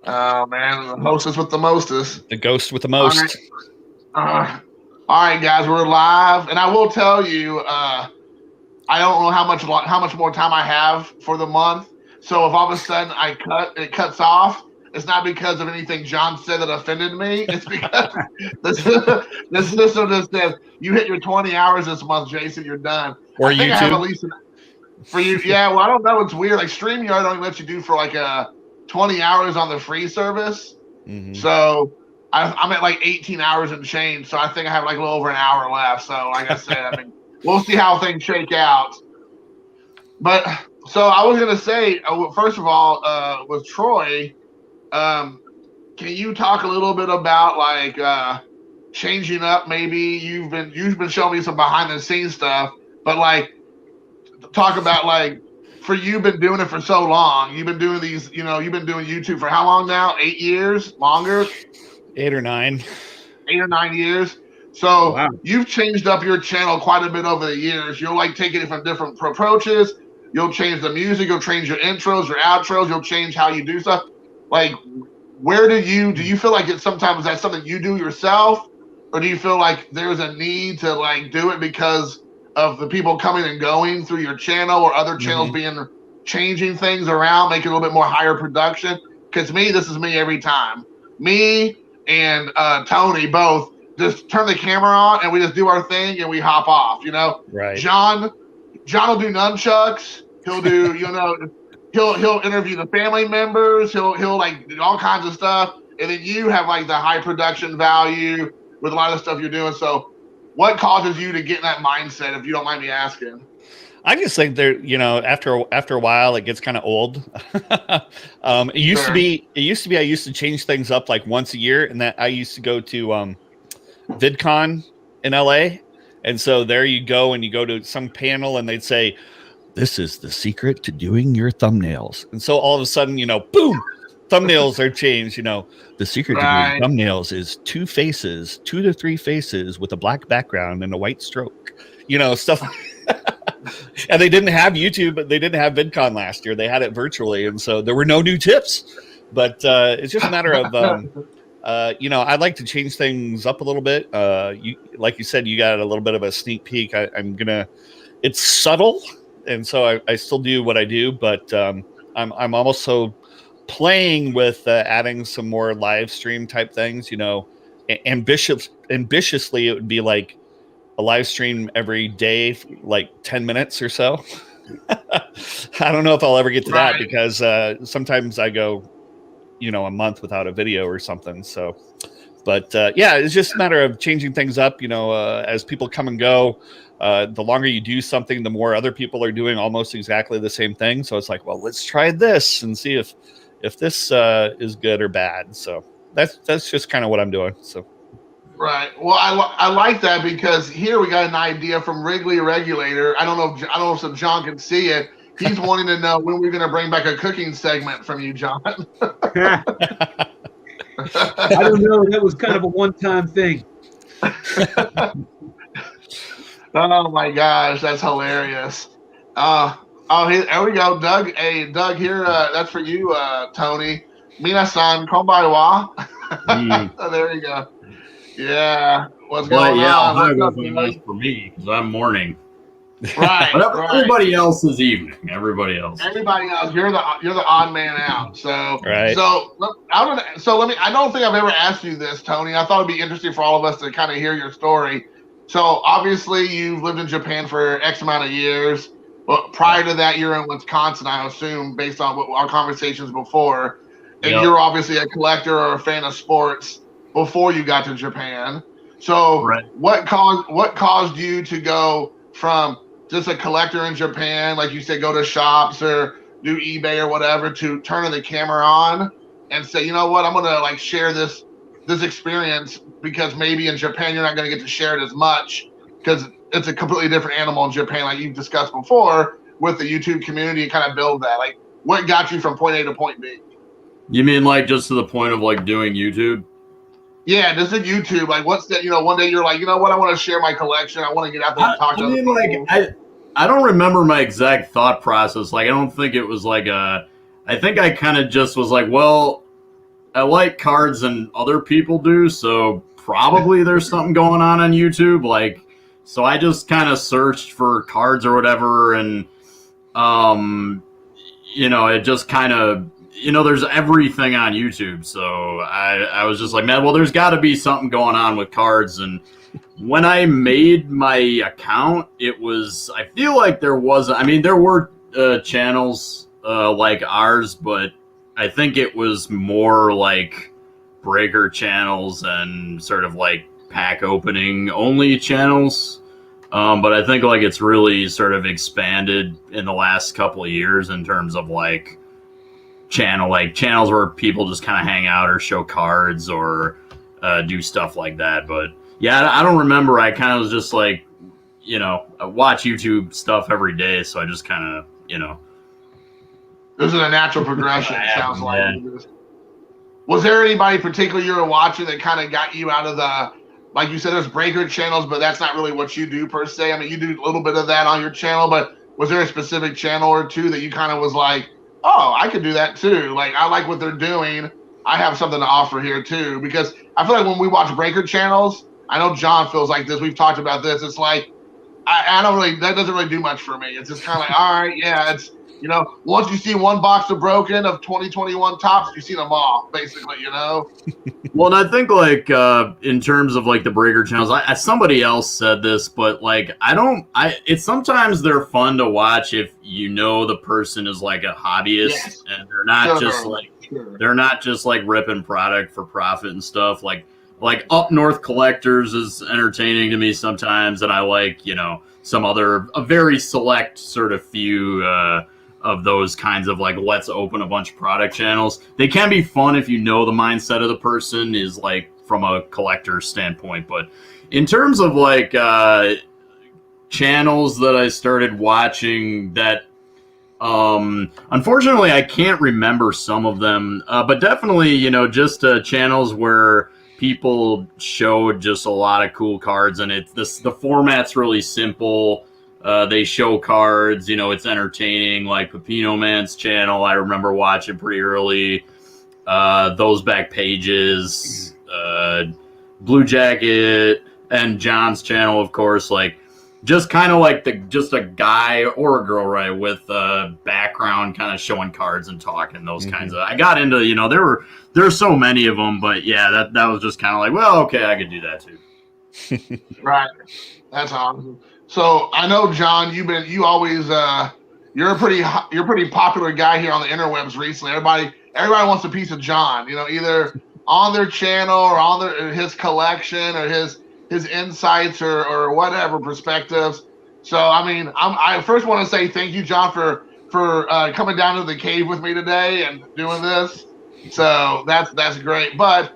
Oh man, the hostess with the mostest. The ghost with the All right, most. all right, guys, we're live, and I will tell you, I don't know how much more time I have for the month. So if all of a sudden it cuts off. It's not because of anything John said that offended me. It's because the system just says you hit your 20 hours this month, Jason. You're done. Or I think I have at YouTube. least for you. Yeah, well, I don't know. It's weird. Like StreamYard only lets you do for like 20 hours on the free service. Mm-hmm. So I'm at like 18 hours and change. So I think I have like a little over an hour left. So like I said, I mean, we'll see how things shake out. But so I was gonna say, first of all, with Troy, can you talk a little bit about like changing up? Maybe you've been showing me some behind the scenes stuff, but like talk about like for you been doing it for so long. You've been doing these, you've been doing YouTube for how long now? 8 years? Longer? 8 or 9. 8 or 9 years. So Wow. You've changed up your channel quite a bit over the years. You'll like take it from different approaches. You'll change the music. You'll change your intros, your outros. You'll change how you do stuff. Like, where do you feel like it's sometimes that's something you do yourself, or do you feel like there's a need to like do it because of the people coming and going through your channel or other channels being changing things around, making a little bit more higher production? Because this is me every time. Me and Tony both just turn the camera on and we just do our thing and we hop off. Right. John will do nunchucks. He'll do he'll interview the family members. He'll like do all kinds of stuff. And then you have like the high production value with a lot of the stuff you're doing. So what causes you to get in that mindset, if you don't mind me asking? I just think there, after a while, it gets kind of old. It used to be I used to change things up like once a year, and that I used to go to VidCon in LA. And so there you go, and you go to some panel and they'd say, "This is the secret to doing your thumbnails." And so all of a sudden, boom, thumbnails are changed. The secret to doing thumbnails is 2 to 3 faces with a black background and a white stroke, stuff. And they didn't have YouTube, but they didn't have VidCon last year. They had it virtually. And so there were no new tips, but it's just a matter of, I'd like to change things up a little bit. Like you said, you got a little bit of a sneak peek. It's subtle. And so I still do what I do, but I'm also playing with adding some more live stream type things, ambitiously, it would be like a live stream every day, like 10 minutes or so. I don't know if I'll ever get to that because sometimes I go, a month without a video or something. So, but it's just a matter of changing things up, as people come and go. The longer you do something, the more other people are doing almost exactly the same thing. So it's like, well, let's try this and see if this is good or bad. So that's just kind of what I'm doing. So. Right. Well, I like that because here we got an idea from Wrigley Regulator. I don't know if John can see it. He's wanting to know when we're going to bring back a cooking segment from you, John. I don't know. That was kind of a one-time thing. Oh my gosh, that's hilarious. Here we go, Doug. Hey, Doug, here. That's for you, Tony. Mina-san, konbanwa. There you go. Yeah. What's going on? I'll go nice for me because I'm morning. Right. Everybody else is evening. Everybody else. You're the odd man out. So right. So I don't think I've ever asked you this, Tony. I thought it'd be interesting for all of us to kind of hear your story. So obviously you've lived in Japan for X amount of years. Well, prior to that, you're in Wisconsin, I assume, based on what our conversations before. And you're obviously a collector or a fan of sports before you got to Japan. So what caused you to go from just a collector in Japan, like you said, go to shops or do eBay or whatever, to turning the camera on and say, you know what, I'm gonna like share this experience, because maybe in Japan you're not gonna get to share it as much because it's a completely different animal in Japan, like you've discussed before with the YouTube community, and kind of build that. Like, what got you from point A to point B? You mean like just to the point of like doing YouTube? Yeah, just in YouTube. Like, what's that? One day you're like, you know what? I want to share my collection. I want to get out there and talk to other people. I don't remember my exact thought process. Like, I don't think it was like I think I kind of just was like, well, like cards than other people do, so probably there's something going on YouTube. Like, so I just kind of searched for cards or whatever, and it just kind of, there's everything on YouTube. So I was just like, man, well, there's got to be something going on with cards. And when I made my account, I feel like there were channels like ours, but I think it was more like breaker channels and sort of like pack opening only channels. But I think like it's really sort of expanded in the last couple of years in terms of like channels where people just kind of hang out or show cards or do stuff like that. But yeah, I don't remember. I kind of was just like, I watch YouTube stuff every day, so I just kind of, This is a natural progression. It sounds like. Yeah. Was there anybody particular you were watching that kind of got you out of the, like you said, there's breaker channels, but that's not really what you do per se. I mean, you do a little bit of that on your channel, but was there a specific channel or two that you kind of was like, oh, I could do that too? Like, I like what they're doing. I have something to offer here too. Because I feel like when we watch breaker channels, I know John feels like this. We've talked about this. It's like, I don't really, that doesn't really do much for me. It's just kind of like, all right, yeah, it's, once you see one box of broken of 2021 tops, you've seen them all, basically, Well, and I think like in terms of like the breaker channels, somebody else said this, but like it's sometimes they're fun to watch if the person is like a hobbyist. Yes. And they're not they're not just like ripping product for profit and stuff. Like Up North Collectors is entertaining to me sometimes, and I like a very select sort of few of those kinds of like let's open a bunch of product channels. They can be fun if the mindset of the person is like from a collector standpoint. But in terms of like channels that I started watching that unfortunately I can't remember some of them, but definitely just channels where people showed just a lot of cool cards, and the format's really simple. They show cards, it's entertaining. Like Pepino Man's channel, I remember watching pretty early. Those Back Pages, Blue Jacket, and John's channel, of course. Like, just kind of like just a guy or a girl, right, with a background, kind of showing cards and talking. Those kinds of. I got into, there were so many of them, but yeah, that was just kind of like, well, okay, I could do that too. Right, that's awesome. So I know, John, you're a pretty popular guy here on the interwebs recently. Everybody wants a piece of John, either on their channel or on his collection or his insights or whatever perspectives. So I mean, I first want to say thank you, John, for coming down to the cave with me today and doing this. So that's great. But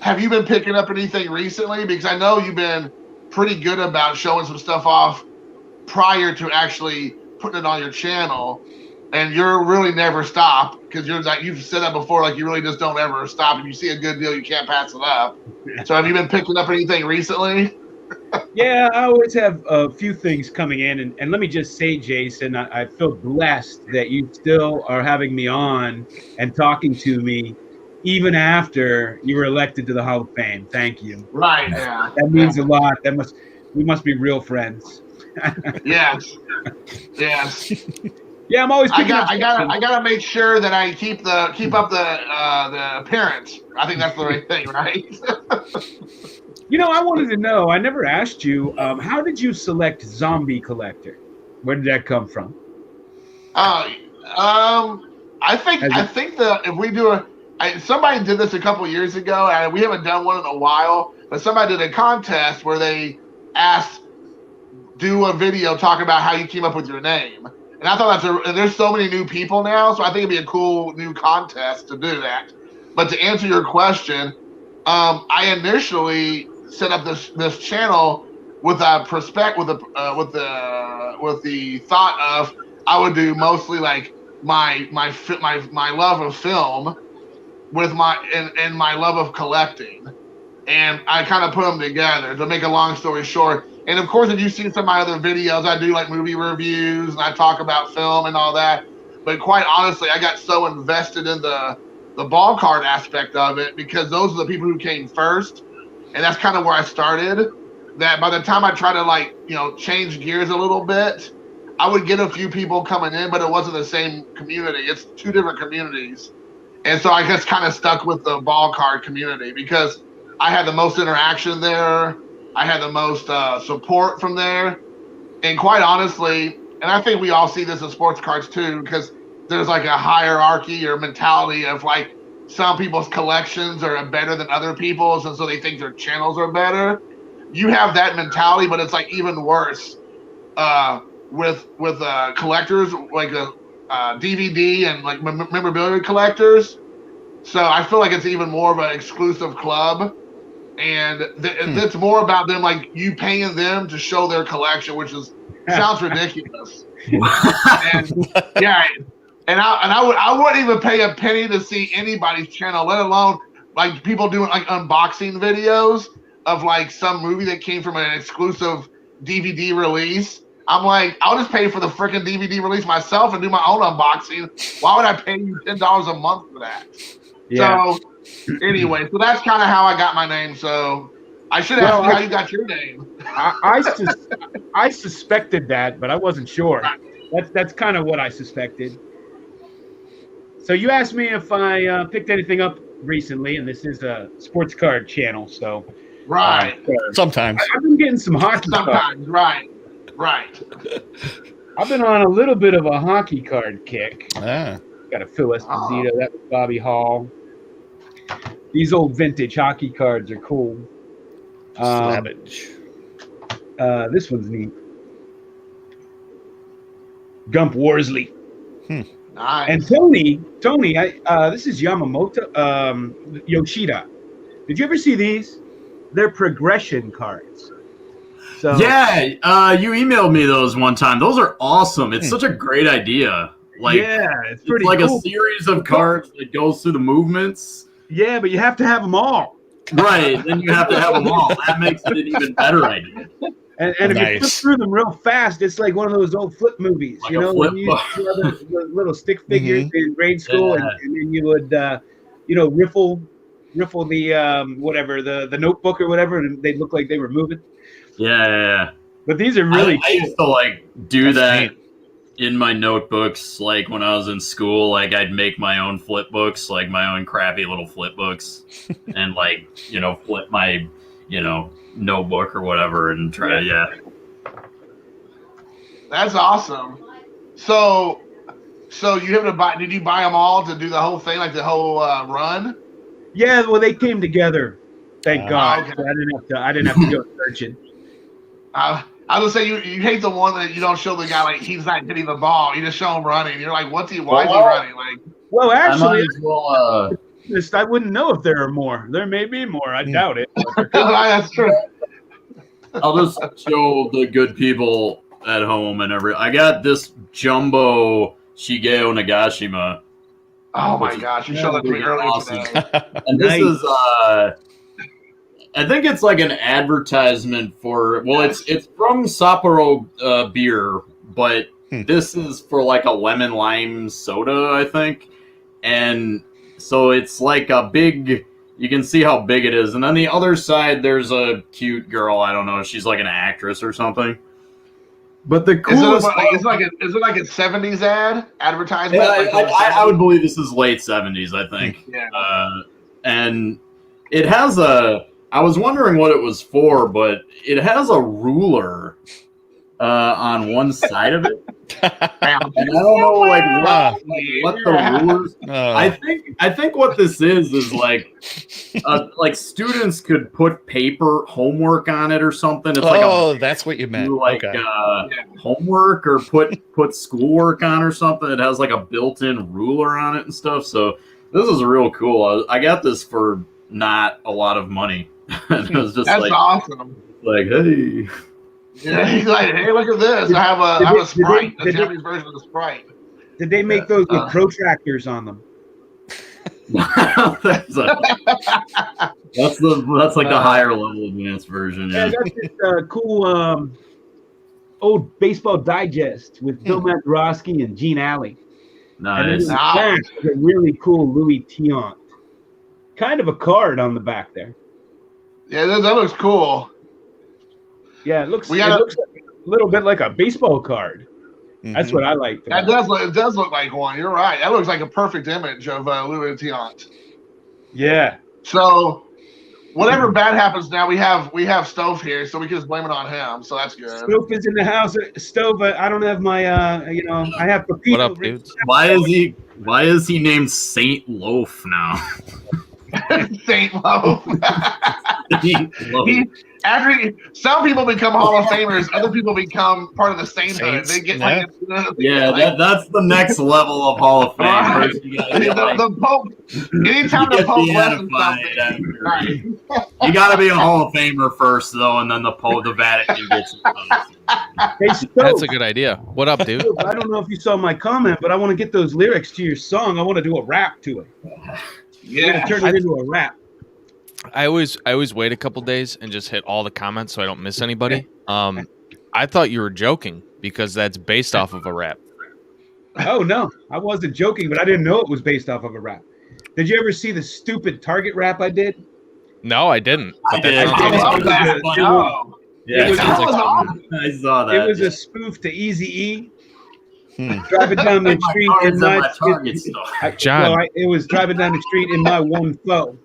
have you been picking up anything recently? Because I know you've been pretty good about showing some stuff off prior to actually putting it on your channel, and you're really never stop, because you're like, you've said that before, like you really just don't ever stop. If you see a good deal, you can't pass it up. So have you been picking up anything recently? Yeah, I always have a few things coming in, and let me just say, Jason, I feel blessed that you still are having me on and talking to me even after you were elected to the Hall of Fame. Thank you. Right. Yeah. That means a lot. We must be real friends. Yes. Yeah, I'm always. I gotta make sure that I keep up the appearance. I think that's the right thing, right? I wanted to know. I never asked you. How did you select Zombie Collector? Where did that come from? I think that if we do somebody did this a couple years ago, and we haven't done one in a while, but somebody did a contest where they asked, do a video talking about how you came up with your name. And I thought there's so many new people now, so I think it'd be a cool new contest to do that. But to answer your question, I initially set up this channel with the thought of I would do mostly like my love of film with my love of collecting, and I kind of put them together to make a long story short. And of course, if you've seen some of my other videos, I do like movie reviews and I talk about film and all that. But quite honestly, I got so invested in the the ball card aspect of it, because those are the people who came first, and that's kind of where I started. That by the time I try to change gears a little bit, I would get a few people coming in, but it wasn't the same community. It's two different communities. And so I just kind of stuck with the ball card community because I had the most interaction there. I had the most support from there. And quite honestly, and I think we all see this in sports cards too, because there's like a hierarchy or mentality of like some people's collections are better than other people's, and so they think their channels are better. You have that mentality, but it's like even worse with collectors, like DVD and like memorabilia collectors. So I feel like it's even more of an exclusive club, and it's more about them, like you paying them to show their collection, which sounds ridiculous. And yeah, and I wouldn't even pay a penny to see anybody's channel, let alone like people doing like unboxing videos of like some movie that came from an exclusive DVD release. I'm like, I'll just pay for the freaking DVD release myself and do my own unboxing. Why would I pay you $10 a month for that? Yeah. So anyway, so that's kind of how I got my name. So I should ask you how you got your name. I suspected that, but I wasn't sure. That's kind of what I suspected. So you asked me if I picked anything up recently, and this is a sports card channel, so right. Sometimes I've been getting some hockey. Sometimes, right. I've been on a little bit of a hockey card kick. Ah. Got a Phil Esposito, that was Bobby Hall. These old vintage hockey cards are cool. Savage. This one's neat. Gump Worsley. Nice. And Tony, this is Yamamoto, Yoshida. Did you ever see these? They're progression cards. So yeah, you emailed me those one time. Those are awesome. It's such a great idea. Like, yeah, it's pretty like cool. A series of cards that goes through the movements. Yeah, but you have to have them all. Right, then you have to have them all. That makes it an even better idea. And if you flip through them real fast, it's like one of those old flip movies. Like you know, when you used to have the little stick figures in grade school, and then you would, riffle the whatever the notebook or whatever, and they look like they were moving. Yeah. But these are really. I used to like do that in my notebooks, like when I was in school. Like I'd make my own flip books, like my own crappy little flip books, and like flip my notebook or whatever, and try. Yeah. That's awesome. So you have to buy? Did you buy them all to do the whole thing, like the whole run? Yeah, well, they came together. Thank God. Okay. So I didn't have to go searching. I was gonna say you hate the one that you don't show the guy like he's not getting the ball. You just show him running. You're like, why is he running? Like, well, actually, I I wouldn't know if there are more. There may be more. I doubt it. That's true. I'll just show the good people at home I got this jumbo Shigeo Nagashima. Oh my gosh, you showed that to me earlier today. And this is I think it's like an advertisement for it's from Sapporo beer, but this is for like a lemon lime soda, I think. And so it's like a big, you can see how big it is. And on the other side there's a cute girl, I don't know, she's like an actress or something. But the coolest is it like a 70s advertisement? Yeah, I would believe this is late 70s, I think. Yeah. And it has I was wondering what it was for, but it has a ruler on one side of it. And I don't know what the rulers. I think what this is like students could put paper homework on it or something. It's that's what you meant. Homework or put schoolwork on or something. It has like a built-in ruler on it and stuff. So this is real cool. I got this for not a lot of money. And it was just that's awesome. Like, hey. Yeah, he's like, hey, look at this. I have a Sprite, a Japanese version of the Sprite. Did they make those with protractors on them? That's like the higher level advanced version. Yeah, that's this cool old Baseball Digest with Bill Mazeroski and Gene Alley. And then Nice. in the back, is a really cool Louis Tiant. Kind of a card on the back there. Yeah, that looks cool. Yeah, it looks We gotta- a little bit like a baseball card. That's what I like. That it does look like one. You're right. That looks like a perfect image of Louis Tiant. Yeah. So whatever bad happens now, we have Stove here, so we can just blame it on him. So that's good. Stove is in the house. Stove, I don't have my, I have Pepito. What up, dudes? Why is he named Saint Loaf now? Saint Loaf. Some people become Hall of Famers, other people become part of the sainthood. They get like that's the next level of Hall of Fame. Right. First you gotta get, like, the Pope. Anytime the Pope lessens beatified something, after. right. You got to be a Hall of Famer first, though, and then the Vatican gets you. Hey, Stove, That's a good idea. What up, dude? Stove, I don't know if you saw my comment, but I want to get those lyrics to your song. I want to do a rap to it. Yeah. Turn it into a rap. I always wait a couple days and just hit all the comments so I don't miss anybody. I thought you were joking because that's based off of a rap. Oh no, I wasn't joking, but I didn't know it was based off of a rap. Did you ever see the stupid Target rap I did? No, I didn't. I But that did. sounds I like love something. that. Oh. Yeah, It was- That was something. awesome. I saw that. It was yeah. a spoof to Eazy-E. Hmm. Driving down the My street cards in and my my Target stuff. John. it was driving down the street in my one foe.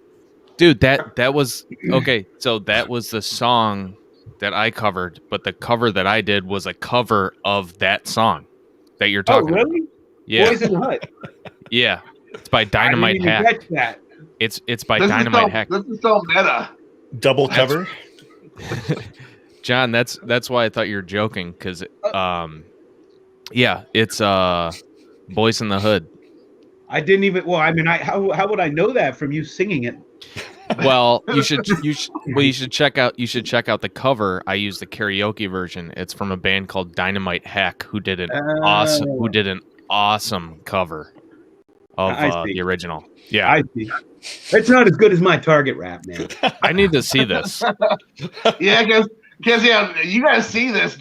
Dude, that was okay. So that was the song that I covered, but the cover that I did was a cover of that song that you're Oh talking about. really? Yeah, Boys in the Hut. yeah. It's by I Dynamite didn't even Hack. catch that. It's by This Dynamite is so, Hack. This is so meta. Double cover. John, that's why I thought you were joking because yeah, it's Boys in the Hood. I didn't even. Well, I mean, how would I know that from you singing it? Well, you should check out the cover. I used the karaoke version. It's from a band called Dynamite Hack who did an awesome cover of I see. the original. Yeah, I see. It's not as good as my Target rap, man. I need to see this. Yeah, because you guys see this,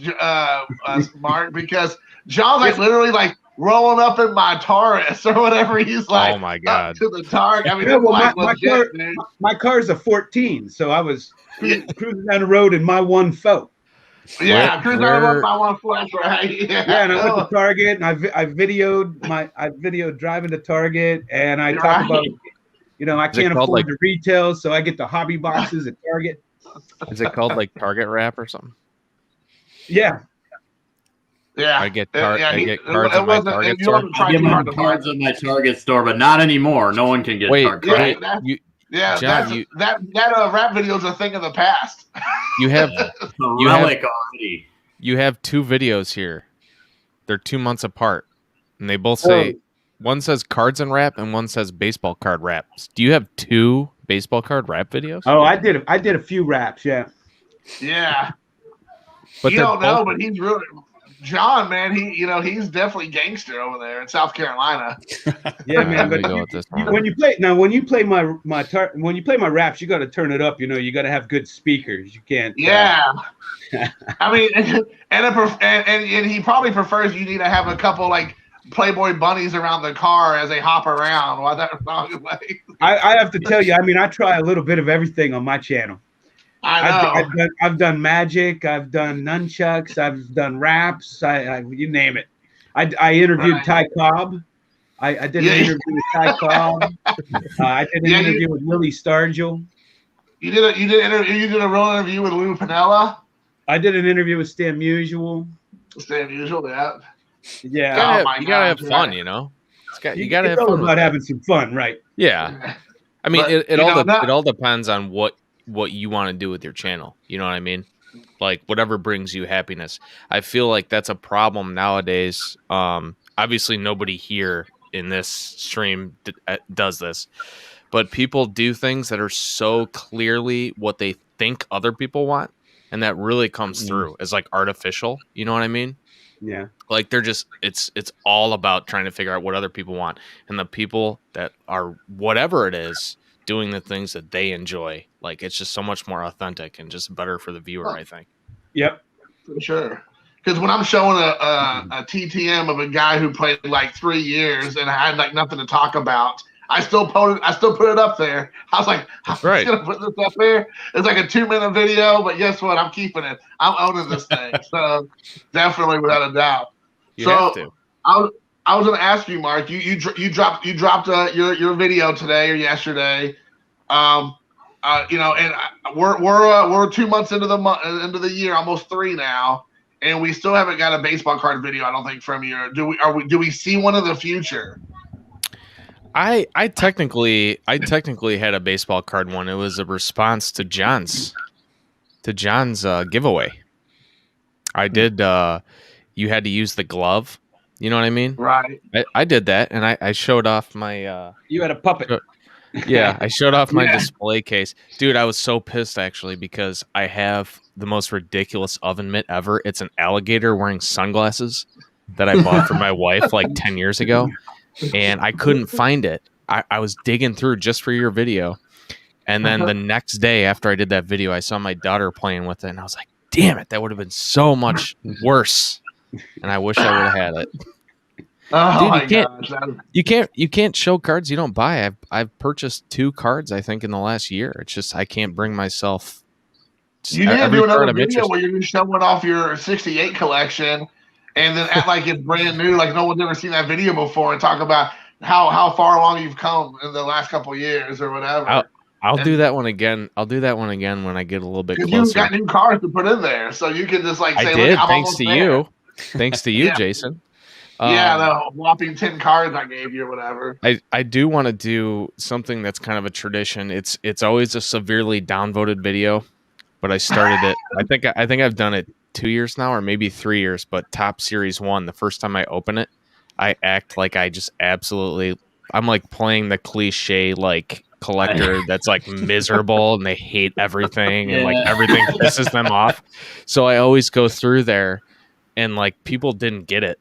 Mark, because John's like literally like rolling up in my Taurus or whatever. He's like, Oh my God. up to the target. I mean, Yeah, it's well, like my legit, car- dude. My car's a 14, so I was cruising down the road in my one foe. Yeah, cruising where- around my one flash, right? Yeah, and I went to Target, and I videoed driving to Target, and I You're talk right. about, I Is it can't called, afford like- the retail, so I get the hobby boxes at Target. Is it called like Target Rap or something? Yeah, Yeah. I get Yeah, cards it at my wasn't- Target you store. wasn't trying I give too my hard to find. cards at my Target store, but not anymore. No one can get Wait, Target Yeah, cards. that- you Yeah, John, that rap video is a thing of the past. you have It's a You have- relic already. you have two videos here. They're 2 months apart, and they both say one says cards and rap, and one says baseball card raps. Do you have two baseball card rap videos? Oh, I did a few raps. Yeah. Yeah. But You they're don't know, both- but he's really John, man. He's definitely gangster over there in South Carolina. Yeah, I'm man. gonna But go with this one. when you play my raps, you got to turn it up. You got to have good speakers. You can't. Yeah. I mean, and he probably prefers you need to have a couple like Playboy bunnies around the car as they hop around while that song is playing. I have to tell you. I mean, I try a little bit of everything on my channel. I know. I've done magic. I've done nunchucks. I've done raps. You name it. I interviewed Right. Ty Cobb. I did Yeah. an interview with Ty Cobb. I did an Yeah, interview with Willie Stargell. You did a real interview with Lou Pinella. I did an interview with Stan Musial. Same usual, yeah. Yeah, Oh my you gotta God, have fun, yeah. you know. You gotta have it's all fun. with about it. having some fun, right? Yeah, I mean, But, it you know, it all depends on what you want to do with your channel. You know what I mean? Like whatever brings you happiness. I feel like that's a problem nowadays. Obviously, nobody here in this stream does this, but people do things that are so clearly what they think other people want, and that really comes through as like artificial. You know what I mean? Yeah. Like they're just it's all about trying to figure out what other people want, and the people that are whatever it is doing the things that they enjoy, like it's just so much more authentic and just better for the viewer. I think. Yep. For sure. because when I'm showing a TTM of a guy who played like 3 years and had like nothing to talk about, I still put it up there. I was like, I'm right. gonna put this up there. It's like a 2-minute video, but guess what? I'm keeping it. I'm owning this thing. So definitely, without a doubt. You have to. I was gonna ask you, Mark. You dropped your video today or yesterday. And we're 2 months into the year, almost 3 now, and we still haven't got a baseball card video. I don't think from you. Do we see one in the future? I technically had a baseball card one. It was a response to John's giveaway. I did. You had to use the glove. You know what I mean? Right. I did that, and I showed off my. You had a puppet. Yeah, I showed off my display case. Dude, I was so pissed actually because I have the most ridiculous oven mitt ever. It's an alligator wearing sunglasses that I bought for my wife like 10 years ago, and I couldn't find it. I was digging through just for your video, and then the next day after I did that video, I saw my daughter playing with it, and I was like, damn it, that would have been so much worse, and I wish I would have had it. Oh, dude, you can't show cards you don't buy. I've purchased 2 cards I think in the last year. It's just I can't bring myself. You need to do another video where you're showing off your 68 collection, and then act like it's brand new, like no one's ever seen that video before, and talk about how far along you've come in the last couple of years or whatever. I'll do that one again. I'll do that one again when I get a little bit closer. You've got new cards to put in there, so you can just like say, I did, look, I'm thanks to there. you. Thanks to you, Yeah. Jason. The whopping 10 cards I gave you or whatever. I do want to do something that's kind of a tradition. It's always a severely downvoted video, but I started it. I think I've done it 2 years now, or maybe 3 years. But Top Series 1, the first time I open it, I act like I just absolutely. I'm like playing the cliche like collector that's like miserable and they hate everything and like everything pisses them off. So I always go through there, and like people didn't get it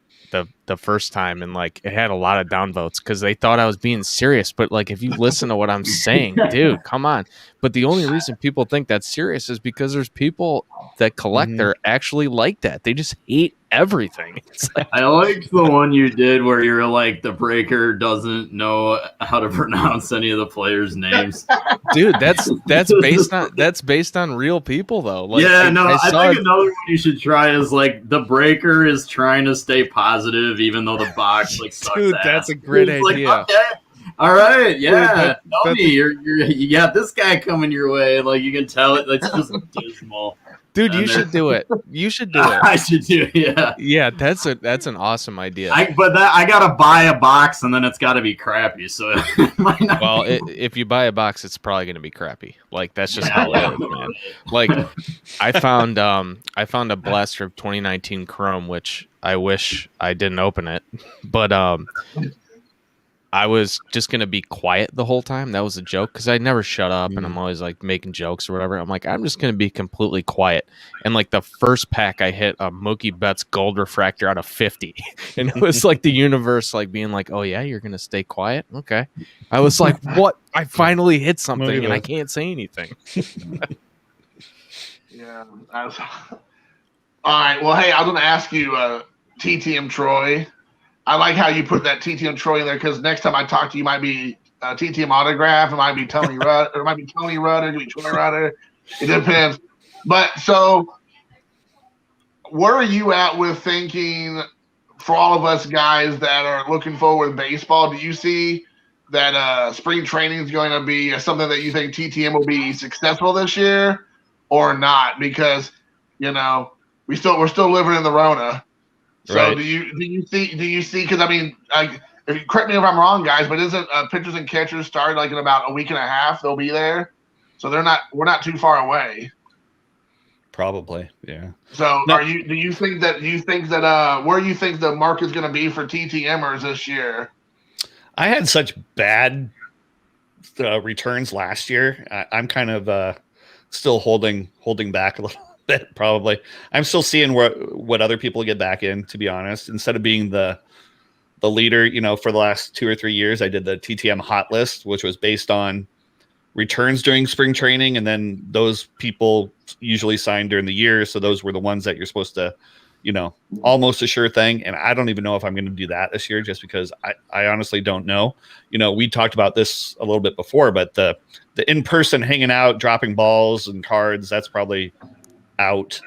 the first time, and like it had a lot of downvotes because they thought I was being serious. But like if you listen to what I'm saying, dude, come on. But the only reason people think that's serious is because there's people that collect there actually like that. They just hate everything. It's like, I liked the one you did where you're like the breaker doesn't know how to pronounce any of the players' names. dude, that's based on real people though. Like, I saw think another one you should try is like the breaker is trying to stay positive even though the box like sucks. Dude, ass. that's a great It's idea. Like, okay, all right, yeah. Dude, Tell me, you got this guy coming your way. Like you can tell it's just dismal. Dude, you should do it. You should do it. I should do it. Yeah. Yeah, that's an awesome idea. I gotta buy a box and then it's got to be crappy. So it might not. Well, if you buy a box, it's probably going to be crappy. Like that's just how it is, man. Like I found a blaster of 2019 Chrome, which I wish I didn't open it, but I was just going to be quiet the whole time. That was a joke because I never shut up and I'm always like making jokes or whatever. I'm like, I'm just going to be completely quiet. And like the first pack, I hit a Mookie Betts gold refractor out of 50. And it was like the universe like being like, oh yeah, you're going to stay quiet? Okay. I was like, what? I finally hit something and I can't say anything. Yeah. All right. Well, hey, I was going to ask you, TTM Troy. I like how you put that TTM Troy in there because next time I talk to you, might be TTM autograph, it might be Tony Rudd, or it might be Tony Rudder, it might be Troy Rudder. It depends. But so, where are you at with thinking for all of us guys that are looking forward to baseball? Do you see that spring training is going to be something that you think TTM will be successful this year, or not? Because we're still living in the Rona. So right. do you see? Because I mean, correct me if I'm wrong, guys, but isn't pitchers and catchers start like in about a week and a half? They'll be there, so we're not too far away. Probably, yeah. So do you think that where you think the market's going to be for TTMers this year? I had such bad returns last year. I'm kind of still holding back a little bit. Probably, I'm still seeing what other people get back in. To be honest, instead of being the leader, for the last 2 or 3 years, I did the TTM hot list, which was based on returns during spring training, and then those people usually signed during the year, so those were the ones that you're supposed to almost a sure thing. And I don't even know if I'm going to do that this year, just because I honestly don't know. We talked about this a little bit before, but the in-person hanging out, dropping balls and cards, that's probably out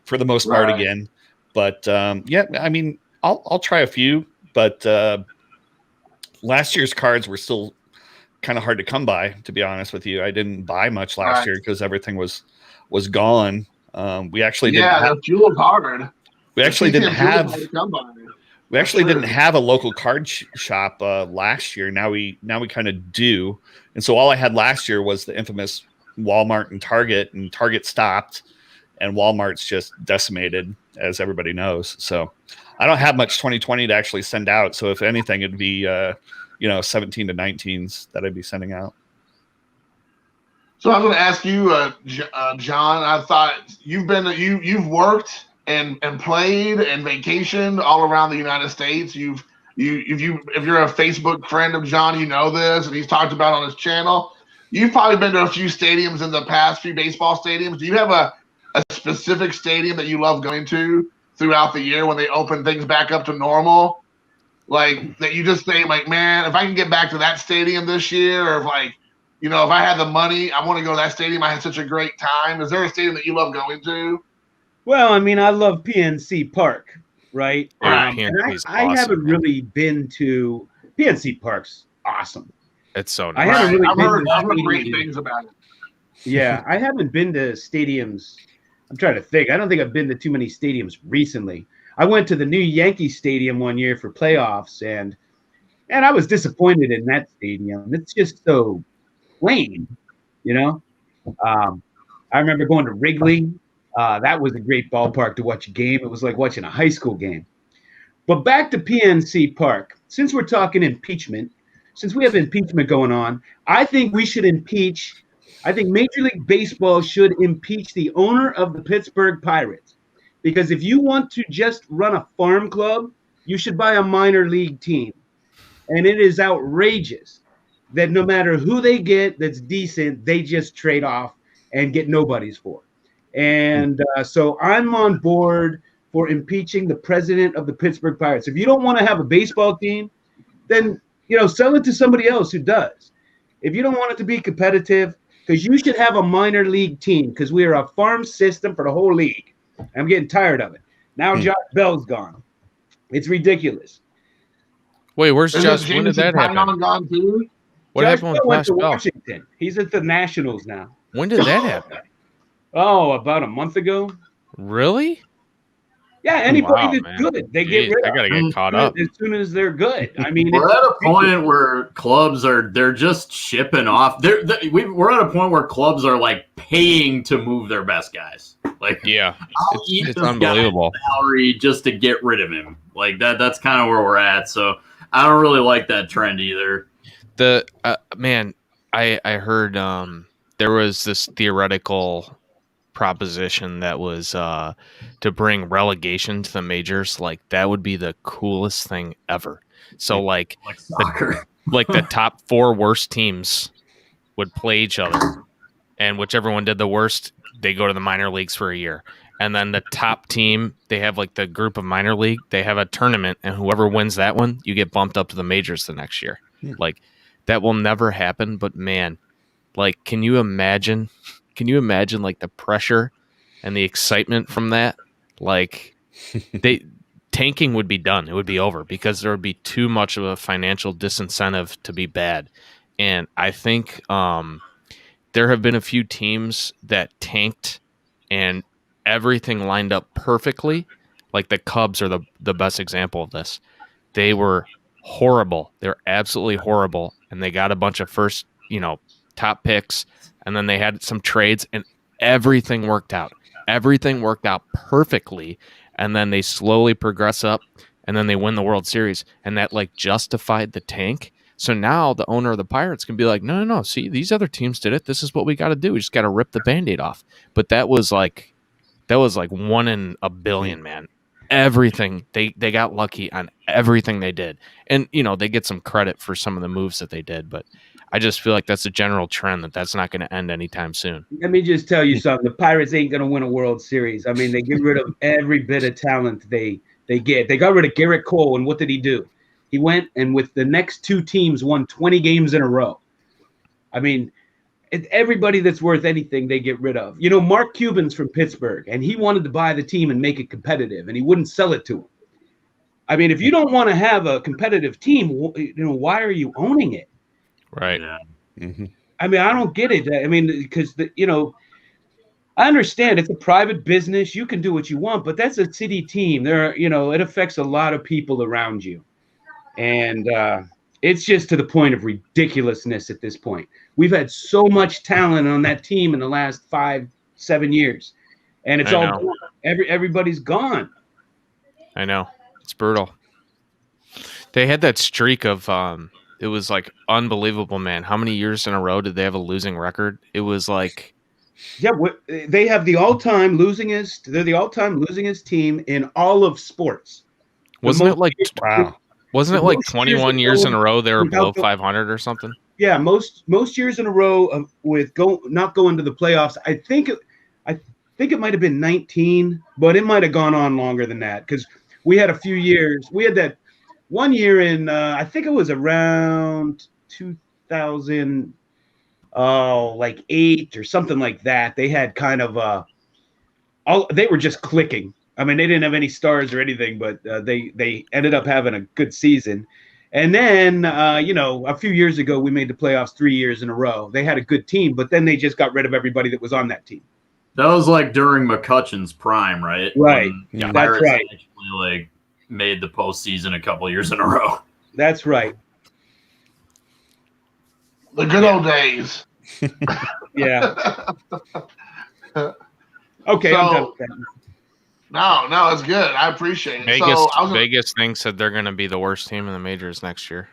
for the most part again. But yeah, I mean, I'll try a few, but last year's cards were still kind of hard to come by, to be honest with you. I didn't buy much last year because everything was gone. We actually didn't have, we actually didn't have a local card shop last year. Now we kind of do. And so all I had last year was the infamous Walmart and Target stopped, and Walmart's just decimated, as everybody knows. So I don't have much 2020 to actually send out. So if anything, it'd be 17 to 19s that I'd be sending out. So I was going to ask you, John. I thought you've worked and played and vacationed all around the United States. If you're a Facebook friend of John, you know this, and he's talked about on his channel. You've probably been to a few stadiums in the past, few baseball stadiums. Do you have a specific stadium that you love going to throughout the year when they open things back up to normal? Like that you just say, like, man, if I can get back to that stadium this year, or if I had the money, I want to go to that stadium. I had such a great time. Is there a stadium that you love going to? Well, I mean, I love PNC Park, right? PNC's I haven't really been to PNC Park's awesome. It's so nice. I've heard great things about it. Yeah, I haven't been to stadiums. I'm trying to think. I don't think I've been to too many stadiums recently. I went to the new Yankee Stadium one year for playoffs, and I was disappointed in that stadium. It's just so plain, I remember going to Wrigley. That was a great ballpark to watch a game. It was like watching a high school game. But back to PNC Park. Since we're talking impeachment, since we have impeachment going on, I think we should impeach. I think Major League Baseball should impeach the owner of the Pittsburgh Pirates. Because if you want to just run a farm club, you should buy a minor league team. And it is outrageous that no matter who they get that's decent, they just trade off and get nobodies for. And so I'm on board for impeaching the president of the Pittsburgh Pirates. If you don't want to have a baseball team, then sell it to somebody else who does. If you don't want it to be competitive, because you should have a minor league team, because we are a farm system for the whole league. I'm getting tired of it. Now Josh Bell's gone. It's ridiculous. Wait, where's Josh? When did that happen? What happened with Josh Bell? Washington. He's at the Nationals now. When did that happen? Oh, about a month ago. Really? Yeah, anybody that's good, they get rid of. I gotta get caught up as soon as they're good. I mean, we're at a point where clubs they're just shipping off. We're at a point where clubs are like paying to move their best guys. Like, yeah, it's unbelievable. Salary just to get rid of him. Like that. That's kind of where we're at. So I don't really like that trend either. I heard there was this theoretical proposition that was to bring relegation to the majors. Like that would be the coolest thing ever. So like soccer. The top 4 worst teams would play each other, and whichever one did the worst, they go to the minor leagues for a year. And then the top team, they have like the group of minor league, they have a tournament, and whoever wins that one, you get bumped up to the majors the next year. Yeah. Like that will never happen, but man, like can you imagine like the pressure and the excitement from that? Like tanking would be done. It would be over because there would be too much of a financial disincentive to be bad. And I think there have been a few teams that tanked and everything lined up perfectly. Like the Cubs are the best example of this. They were horrible. They're absolutely horrible. And they got a bunch of first, top picks. And then they had some trades and everything worked out. Everything worked out perfectly. And then they slowly progress up and then they win the World Series. And that like justified the tank. So now the owner of the Pirates can be like, no. See, these other teams did it. This is what we got to do. We just got to rip the Band-Aid off. But that was like 1 in a billion, man. everything. They got lucky on everything they did. And, they get some credit for some of the moves that they did, but I just feel like that's a general trend that's not going to end anytime soon. Let me just tell you something. The Pirates ain't going to win a World Series. I mean, they get rid of every bit of talent they get. They got rid of Garrett Cole, and what did he do? He went and with the next two teams won 20 games in a row. I mean, everybody that's worth anything they get rid of. Mark Cuban's from Pittsburgh, and he wanted to buy the team and make it competitive, and he wouldn't sell it to him. I mean, if you don't want to have a competitive team, why are you owning it? Right. Yeah. Mm-hmm. I mean, I don't get it. I mean, because I understand it's a private business. You can do what you want, but that's a city team. It affects a lot of people around you. And it's just to the point of ridiculousness at this point. We've had so much talent on that team in the last 5-7 years, and it's all gone. Everybody's gone. I know. It's brutal. They had that streak of it was like unbelievable, man. How many years in a row did they have a losing record? It was like, yeah, they have the all-time losingest. They're the all-time losingest team in all of sports. Wasn't it like Wow. Wasn't it like 21 years in a row they were below 500 or something? Yeah, most years in a row with not going to the playoffs. I think it might have been 19, but it might have gone on longer than that because we had a few years. We had that one year in I think it was around 2000, like 8 or something like that. They had kind of they were just clicking. I mean, they didn't have any stars or anything, but they ended up having a good season. And then, a few years ago, we made the playoffs 3 years in a row. They had a good team, but then they just got rid of everybody that was on that team. That was like during McCutcheon's prime, right? Right. When Yeah, Pirates that's right. actually made the postseason a couple years in a row. That's right. The good old days. Yeah. Okay, So- I'm done with that. No, it's good. I appreciate it. Vegas, So I was Vegas thinks that they're going to be the worst team in the majors next year.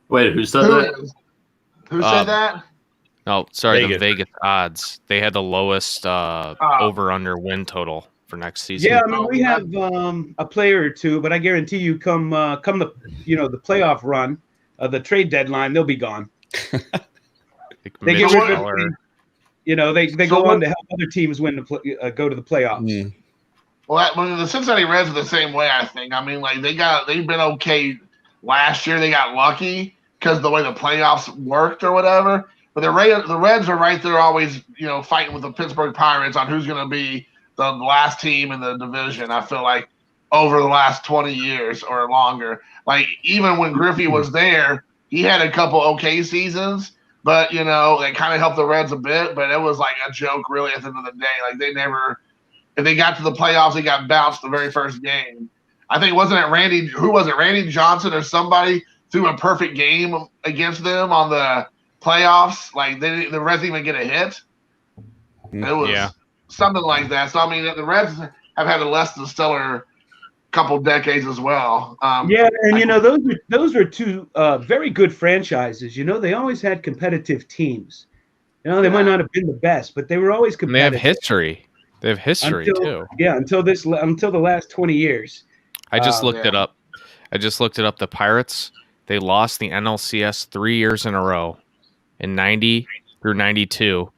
Wait, who said who that? who said that? No, sorry, Vegas. the Vegas odds. They had the lowest over-under win total for next season. Yeah, I mean, we have a player or two, but I guarantee you, come the the playoff run, the trade deadline, they'll be gone. They get rid of they So go what- on to help other teams win go to the playoffs. Mm. Well, the Cincinnati Reds are the same way. I think. I mean, like they've been okay last year. They got lucky because the way the playoffs worked or whatever. But the Reds are right there, always fighting with the Pittsburgh Pirates on who's going to be the last team in the division. I feel like over the last 20 years or longer. Like even when Griffey was there, he had a couple okay seasons. But, they kind of helped the Reds a bit, but it was like a joke really at the end of the day. Like if they got to the playoffs, they got bounced the very first game. I think, wasn't it Randy Johnson or somebody threw a perfect game against them on the playoffs? Like the Reds didn't even get a hit. It was something like that. So, I mean, the Reds have had a less than stellar couple decades as well. Yeah, and those are two very good franchises. They always had competitive teams. They might not have been the best, but they were always And they have competitive. history. They have history too. Yeah, until the last 20 years. I just looked yeah. it up. The Pirates, they lost the NLCS 3 years in a row in 90 through 92.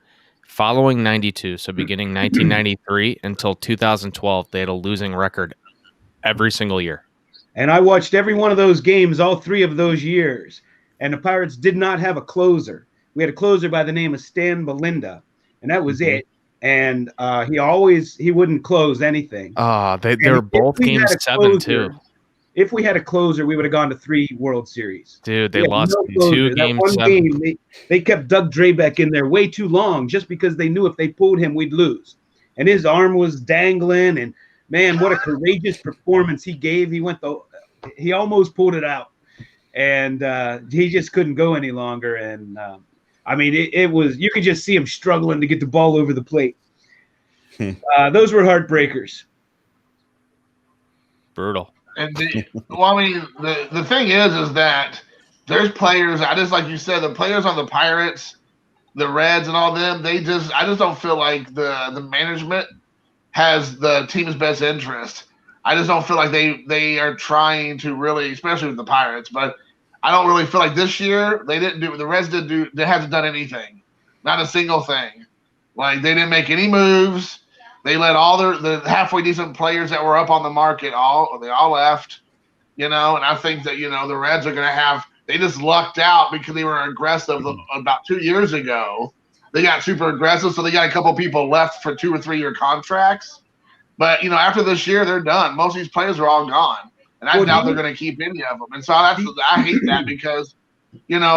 Following 92, so beginning 1993 until 2012, they had a losing record every single year. And I watched every one of those games, all 3 of those years. And the Pirates did not have a closer. We had a closer by the name of Stan Belinda, and that was it. And he wouldn't close anything. They were both we game had a 7 closer- too. If we had a closer, we would have gone to 3 World Series. Dude, they We had lost no closer. 2 That game one 7. game, they kept Doug Drabeck in there way too long just because they knew if they pulled him, we'd lose. And his arm was dangling, and man, what a courageous performance he gave. He almost pulled it out, and he just couldn't go any longer. And I mean, it was, you could just see him struggling to get the ball over the plate. Those were heartbreakers. Brutal. And the thing is that there's players. I just like you said, the players on the Pirates the Reds and all them, I just don't feel like the management has the team's best interest. I just don't feel like they are trying to really, especially with the Pirates, but I don't really feel like this year they hasn't done anything. Not a single thing. Like they didn't make any moves. They let all the halfway decent players that were up on the market they all left. And I think that, the Reds are going to they just lucked out because they were aggressive about 2 years ago. They got super aggressive, so they got a couple people left for 2 or 3 year contracts. But, after this year, they're done. Most of these players are all gone. And I doubt they're going to keep any of them. And so I hate that because, they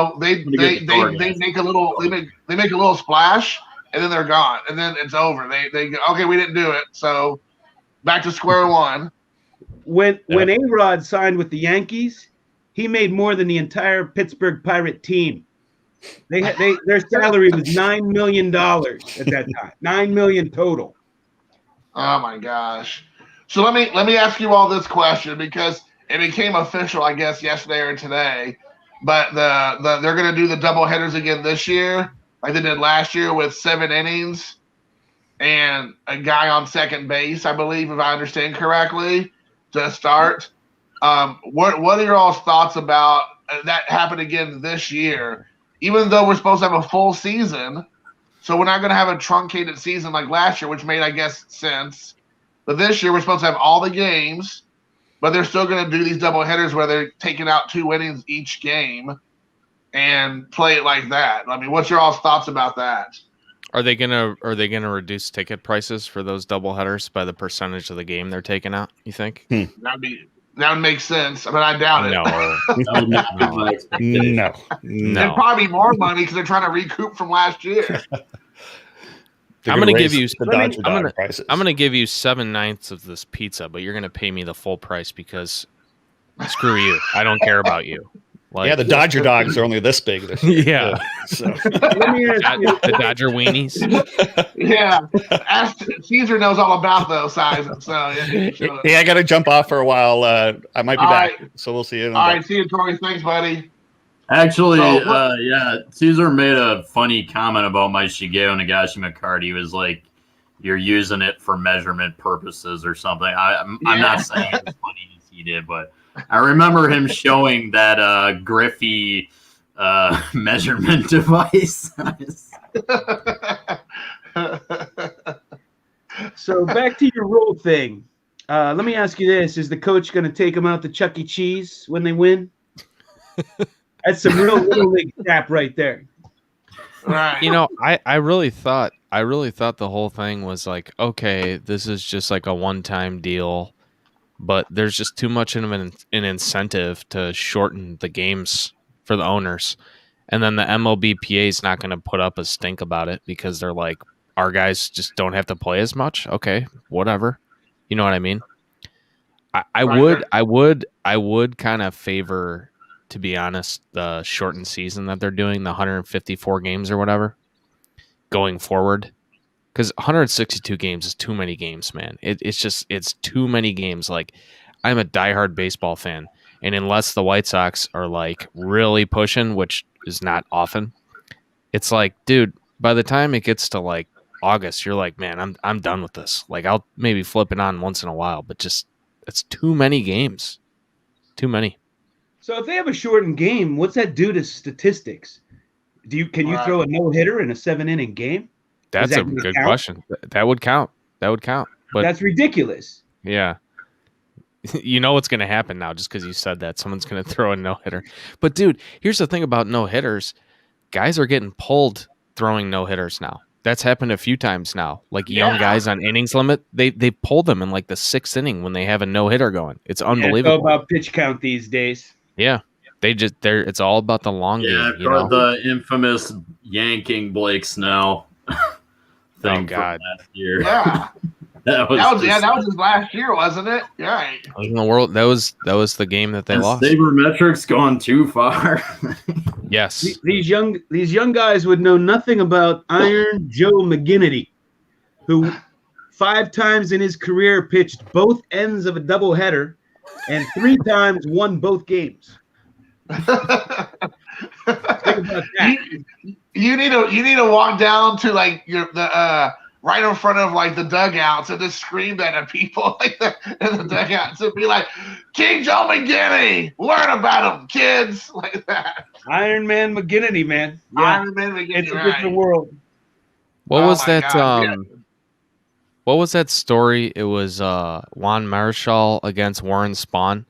make a little splash and then they're gone. And then it's over. They go, okay, we didn't do it. So back to square one. When A-Rod signed with the Yankees, he made more than the entire Pittsburgh Pirate team. Their salary was $9 million at that time. $9 million total. Oh my gosh. So let me ask you all this question because it became official, I guess, yesterday or today. But they're going to do the double headers again this year, like they did last year with 7 innings and a guy on second base, I believe, if I understand correctly, to start. What are your all's thoughts about that happen again this year? Even though we're supposed to have a full season, so we're not going to have a truncated season like last year, which made, I guess, sense. But this year we're supposed to have all the games, but they're still going to do these double headers where they're taking out 2 innings each game and play it like that. I mean, what's your all's thoughts about that? Are they gonna reduce ticket prices for those double headers by the percentage of the game they're taking out? You think? That would make sense, but I doubt it. No. It'd probably be more money because they're trying to recoup from last year. I'm gonna give you prices. I'm gonna give you 7/9 of this pizza, but you're gonna pay me the full price because screw you. I don't care about you. Like, the Dodger dogs are only this big. Yeah. So. The Dodger weenies. Yeah. Caesar knows all about those sizes. So I got to jump off for a while. I might be back. Right. So we'll see you. All right. See you, Tori. Thanks, buddy. Actually, Caesar made a funny comment about my Shigeo Nagashi card. He was like, you're using it for measurement purposes or something. I'm not saying it as funny as he did, but I remember him showing that Griffey measurement device. So back to your role thing. Let me ask you this. Is the coach going to take them out to Chuck E. Cheese when they win? That's some real Little League crap right there. Right. I really thought the whole thing was like, okay, this is just like a one-time deal. But there's just too much of an incentive to shorten the games for the owners. And then the MLBPA is not going to put up a stink about it because they're like, our guys just don't have to play as much. Okay, whatever. You know what I mean? I would kind of favor, to be honest, the shortened season that they're doing, the 154 games or whatever, going forward. Because 162 games is too many games, man. It's too many games. Like, I'm a diehard baseball fan, and unless the White Sox are like really pushing, which is not often, it's like, dude, by the time it gets to like August, you're like, man, I'm done with this. Like, I'll maybe flip it on once in a while, but just it's too many games, too many. So if they have a shortened game, what's that do to statistics? Can you throw a no-hitter in a 7-inning game? That's a good question. That would count. But that's ridiculous. Yeah. You know what's going to happen now just because you said that. Someone's going to throw a no-hitter. But, dude, here's the thing about no-hitters. Guys are getting pulled throwing no-hitters now. That's happened a few times now. Like young guys on innings limit, they pull them in like the 6th inning when they have a no-hitter going. It's unbelievable. It's all about pitch count these days. Yeah. It's all about the long game. You know? The infamous yanking Blake Snell. Oh God! Last year. Yeah, that was his last year, wasn't it? Yeah. In the world, that was the game that they lost. Sabermetrics gone too far. Yes. These young guys would know nothing about Iron Joe McGinnity, who 5 times in his career pitched both ends of a doubleheader and 3 times won both games. Think about that. You need to walk down to like right in front of like the dugouts and just scream that at people like that in the dugouts and be like, King Joe McGinnity, learn about him, kids, like that. Iron Man McGinnity, man. Yeah. Iron Man McGinnity, It's a different world. What Oh was my that? God, yeah. What was that story? It was Juan Marichal against Warren Spahn.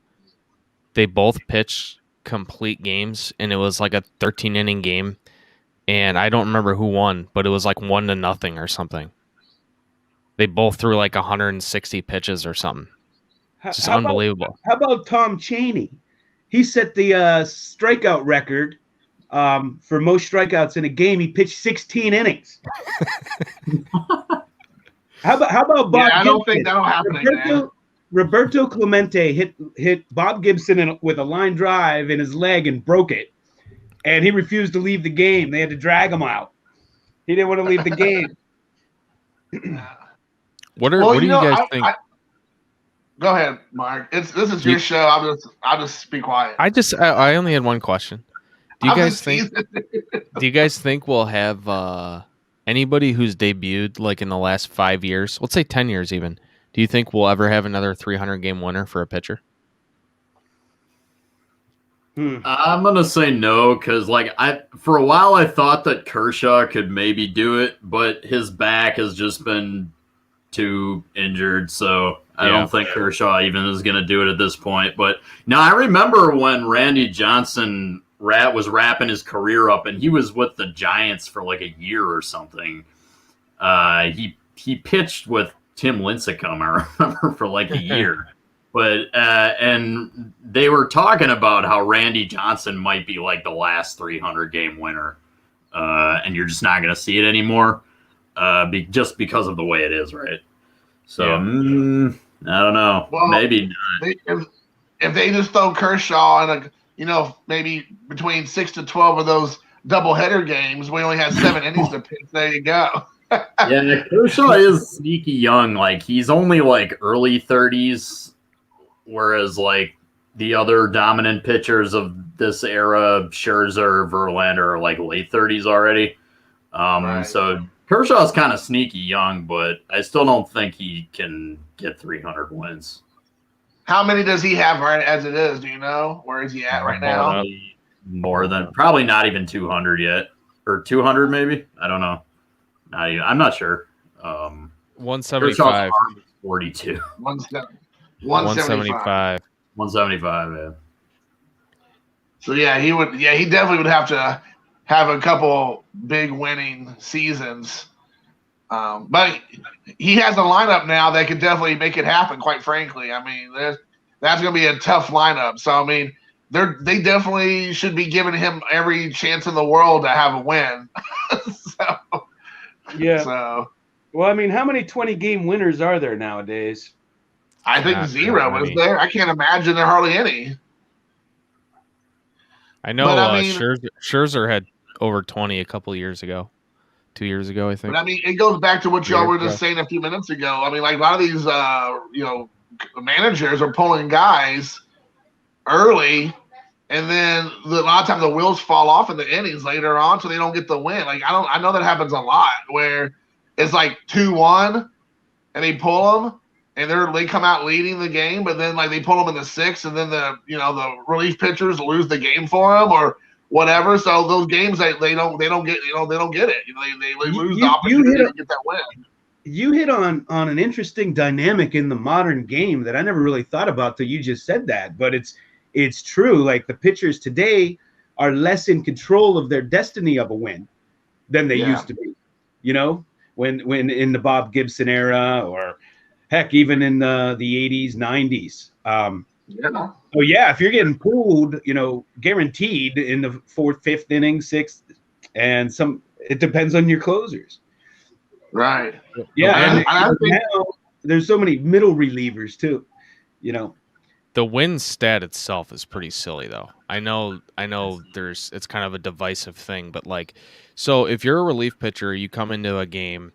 They both pitched complete games, and it was like a 13-inning game. And I don't remember who won, but it was like 1-0 or something. They both threw like 160 pitches or something. It's just unbelievable. How about Tom Chaney? He set the strikeout record for most strikeouts in a game. He pitched 16 innings. How about Bob Yeah, I don't Gibson? think that'll happen again. Roberto Clemente hit Bob Gibson with a line drive in his leg and broke it, and he refused to leave the game. They had to drag him out. He didn't want to leave the game. What do you guys think? Go ahead, Mark. This is your show. I'll just be quiet. I only had one question. Do you guys think we'll have anybody who's debuted like in the last 5 years, let's say 10 years even, do you think we'll ever have another 300-game winner for a pitcher? I'm gonna say no, because for a while I thought that Kershaw could maybe do it, but his back has just been too injured, so I don't think Kershaw even is gonna do it at this point. But now I remember when Randy Johnson was wrapping his career up, and he was with the Giants for like a year or something. He pitched with Tim Lincecum, I remember, for like a year. But and they were talking about how Randy Johnson might be like the last 300-game winner, and you're just not going to see it anymore, just because of the way it is, right? So I don't know, maybe not. If they just throw Kershaw in maybe between 6 to 12 of those doubleheader games, we only had 7 innings to pitch. There you go. Yeah, Kershaw is sneaky young. Like he's only like early 30s. Whereas, like, the other dominant pitchers of this era, Scherzer, Verlander, are, like, late 30s already. Right. So Kershaw's kind of sneaky young, but I still don't think he can get 300 wins. How many does he have right as it is? Do you know? Where is he at right now? Probably not even 200 yet. Or 200 maybe? I don't know. I'm not sure. 175. 42. 175. 175, yeah. So he definitely would have to have a couple big winning seasons. But he has a lineup now that could definitely make it happen, quite frankly. I mean, that's going to be a tough lineup. So, I mean, they definitely should be giving him every chance in the world to have a win. Well, I mean, how many 20-game winners are there nowadays? I think 0 is there. I can't imagine there are hardly any. I know Scherzer had over 20 a couple years ago. 2 years ago, I think. But I mean, it goes back to what y'all were just saying a few minutes ago. I mean, like a lot of these, managers are pulling guys early, and then a lot of times the wheels fall off in the innings later on, so they don't get the win. Like I know that happens a lot where it's like 2-1, and they pull them, and they come out leading the game, but then like they pull them in the 6th, and then the relief pitchers lose the game for them or whatever. So those games they don't get it. They lose the opportunity to get that win. You hit on an interesting dynamic in the modern game that I never really thought about till you just said that, but it's true. Like the pitchers today are less in control of their destiny of a win than they used to be. When in the Bob Gibson era, or heck, even in the 80s, 90s. If you're getting pulled, guaranteed in the 4th, 5th inning, 6th, and it depends on your closers. Right. Yeah. And I think now there's so many middle relievers too, The win stat itself is pretty silly though. I know it's kind of a divisive thing, but so if you're a relief pitcher, you come into a game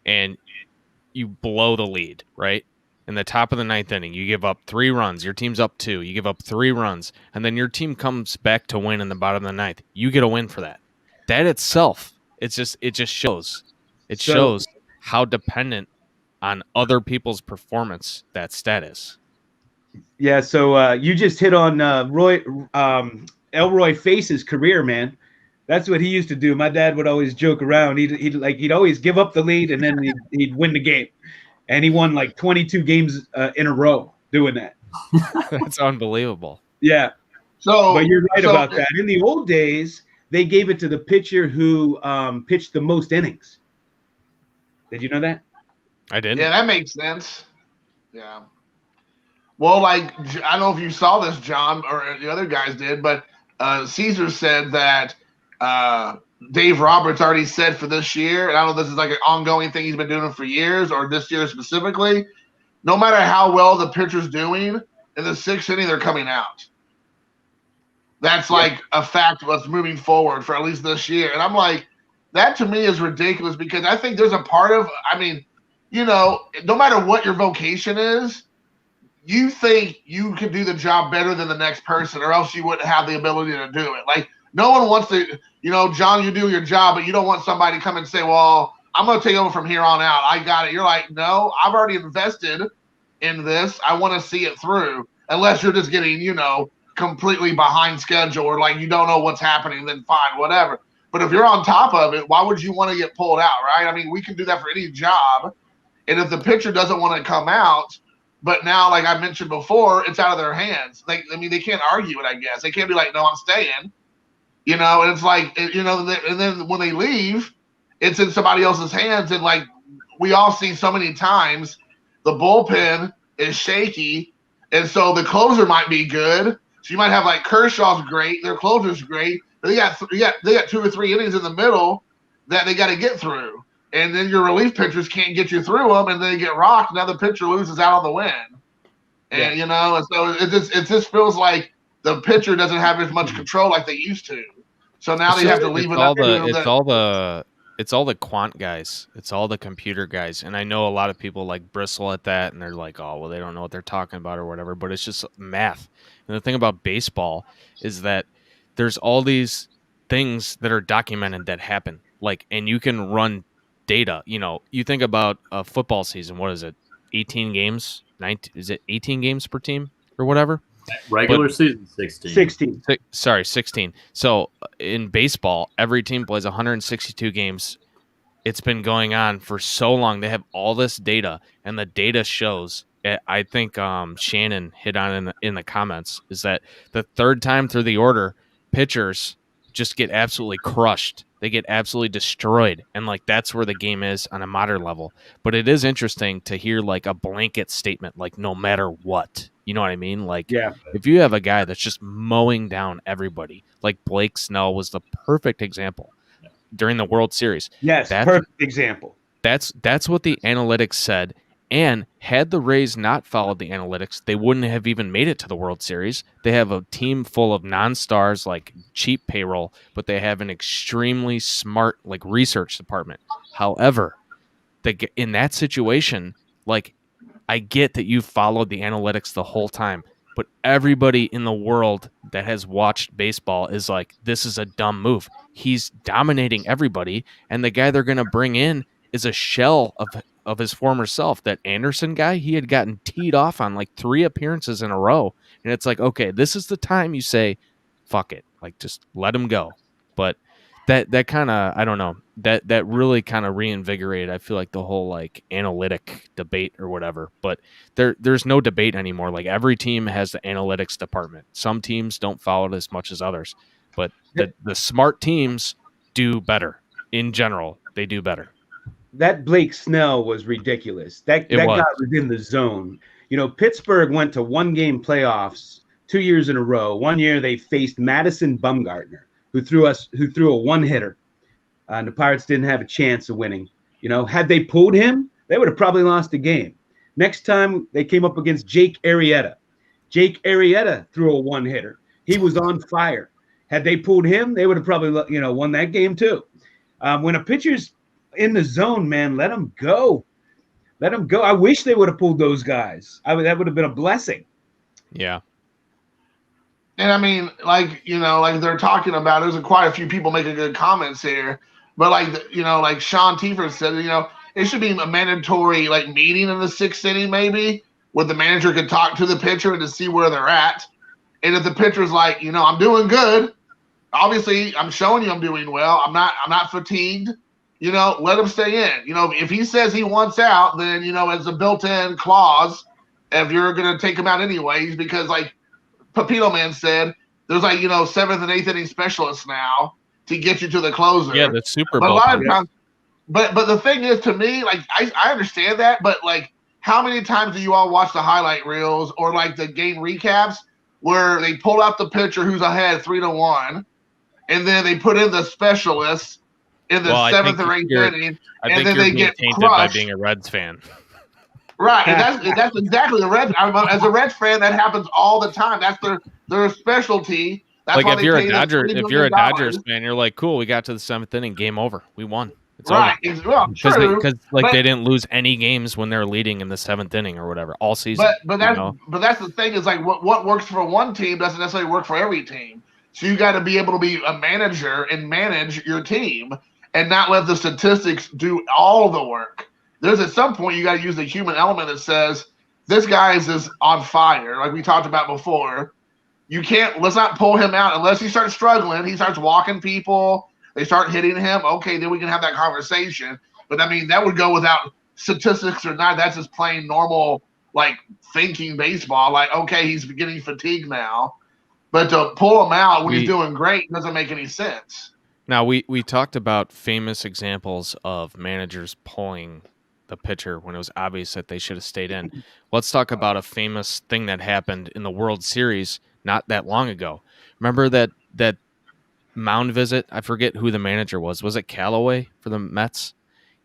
and you blow the lead, right? In the top of the 9th inning, you give up 3 runs. Your team's up 2. You give up 3 runs, and then your team comes back to win in the bottom of the 9th. You get a win for that. that itself, it just shows. It So- shows how dependent on other people's performance that stat is. Yeah, so you just hit on Elroy Face's career, man. That's what he used to do. My dad would always joke around. He'd always give up the lead and then he'd win the game, and he won like 22 games in a row doing that. That's unbelievable. Yeah, So, but you're right so- about that. In the old days, they gave it to the pitcher who pitched the most innings. Did you know that? I didn't. Yeah, that makes sense. Yeah. Well, like, I don't know if you saw this, John, or the other guys did, but Caesar said that Dave Roberts already said for this year, and I don't know if this is like an ongoing thing he's been doing for years or this year specifically, no matter how well the pitcher's doing, in the sixth inning, they're coming out. That's like a fact that's moving forward for at least this year. And I'm like, that to me is ridiculous because I think there's a part of, I mean, you know, no matter what your vocation is, you think you can do the job better than the next person or else you wouldn't have the ability to do it. Like, no one wants to, you know, John, you do your job, but you don't want somebody to come and say, well, I'm going to take over from here on out. I got it. You're like, no, I've already invested in this. I want to see it through. Unless you're just getting, you know, completely behind schedule or like you don't know what's happening, then fine, whatever. But if you're on top of it, why would you want to get pulled out, right? I mean, we can do that for any job. And if the pitcher doesn't want to come out, but now, like I mentioned before, it's out of their hands. They can't argue it, I guess. They can't be like, no, I'm staying. You know, and it's like, you know, and then when they leave, it's in somebody else's hands. And like we all see so many times, the bullpen is shaky. And so the closer might be good. So you might have like Kershaw's great, their closer's great, but they got 2 or 3 innings in the middle that they got to get through. And then your relief pitchers can't get you through them, and they get rocked. Now the pitcher loses out on the win. And you know, and so it just feels like the pitcher doesn't have as much control like they used to. So now they have to leave it up to them. It's all the quant guys. It's all the computer guys. And I know a lot of people like bristle at that and they're like, oh, well, they don't know what they're talking about or whatever, but it's just math. And the thing about baseball is that there's all these things that are documented that happen. Like, and you can run data. You know, you think about a football season, what is it? 18 games? 19, is it 18 games per team or whatever? Regular season 16. 16. So in baseball, every team plays 162 games. It's been going on for so long. They have all this data, and the data shows. I think Shannon hit on in the comments is that the third time through the order, pitchers just get absolutely crushed. They get absolutely destroyed, and like that's where the game is on a modern level. But it is interesting to hear like a blanket statement, like no matter what. You know what I mean? Like, Yeah. if you have a guy that's just mowing down everybody, like Blake Snell was the perfect example during the World Series. Yes, perfect example. That's what the analytics said. And had the Rays not followed the analytics, they wouldn't have even made it to the World Series. They have a team full of non-stars, like cheap payroll, but they have an extremely smart, like research department. However, in that situation, like I get that you followed the analytics the whole time, but everybody in the world that has watched baseball is like, this is a dumb move. He's dominating everybody, and the guy they're going to bring in is a shell of his former self. That Anderson guy, he had gotten teed off on like 3 appearances in a row, and it's like, okay, this is the time you say, fuck it, like just let him go. But that kind of, I don't know, that really kind of reinvigorated, I feel like, the whole like analytic debate or whatever. But there's no debate anymore. Like every team has the analytics department. Some teams don't follow it as much as others, but the smart teams do better. In general, they do better. That Blake Snell was ridiculous. That guy was in the zone. You know, Pittsburgh went to 1-game playoffs 2 years in a row. One year they faced Madison Bumgarner, who threw a one-hitter. And the Pirates didn't have a chance of winning. You know, had they pulled him, they would have probably lost the game. Next time they came up against Jake Arrieta. Jake Arrieta threw a one-hitter. He was on fire. Had they pulled him, they would have probably, won that game too. When a pitcher's in the zone, man, let him go. Let him go. I wish they would have pulled those guys. That would have been a blessing. Yeah. And I mean, like, like they're talking about, there's quite a few people making good comments here, but like, like Sean Tiefer said, it should be a mandatory like meeting in the 6th inning, maybe, where the manager could talk to the pitcher and to see where they're at. And if the pitcher's like, I'm doing good, obviously I'm showing you I'm doing well. I'm not fatigued. Let him stay in. If he says he wants out, then as a built-in clause, if you're gonna take him out anyways, because like Pepito Man said, there's like 7th and 8th inning specialists now to get you to the closer. Yeah, the Super But a Bowl. lot of times, but the thing is, to me, like I understand that, but like how many times do you all watch the highlight reels or like the game recaps where they pull out the pitcher who's ahead 3-1, and then they put in the specialists in the 7th or 8th inning, and then they get tainted crushed by being a Reds fan. Right, and that's exactly the Reds. As a Reds fan, that happens all the time. That's their specialty. That's Like why if they you're pay a them Dodger, $20 if you're a million. Dodgers fan, you're like, cool, we got to the 7th inning, game over, we won. It's right? over. Well, true. Because but, they didn't lose any games when they're leading in the 7th inning or whatever all season. but that's the thing is like what works for one team doesn't necessarily work for every team. So you got to be able to be a manager and manage your team and not let the statistics do all the work. There's at some point you got to use the human element that says this guy is on fire, like we talked about before. Let's not pull him out unless he starts struggling. He starts walking people. They start hitting him. Okay, then we can have that conversation. But I mean, that would go without statistics or not. That's just plain normal, like thinking baseball. Like, okay, he's getting fatigued now. But to pull him out when he's doing great doesn't make any sense. Now, we talked about famous examples of managers pulling the pitcher when it was obvious that they should have stayed in. Let's talk about a famous thing that happened in the World Series not that long ago. Remember that mound visit? I forget who the manager was. Was it Callaway for the Mets?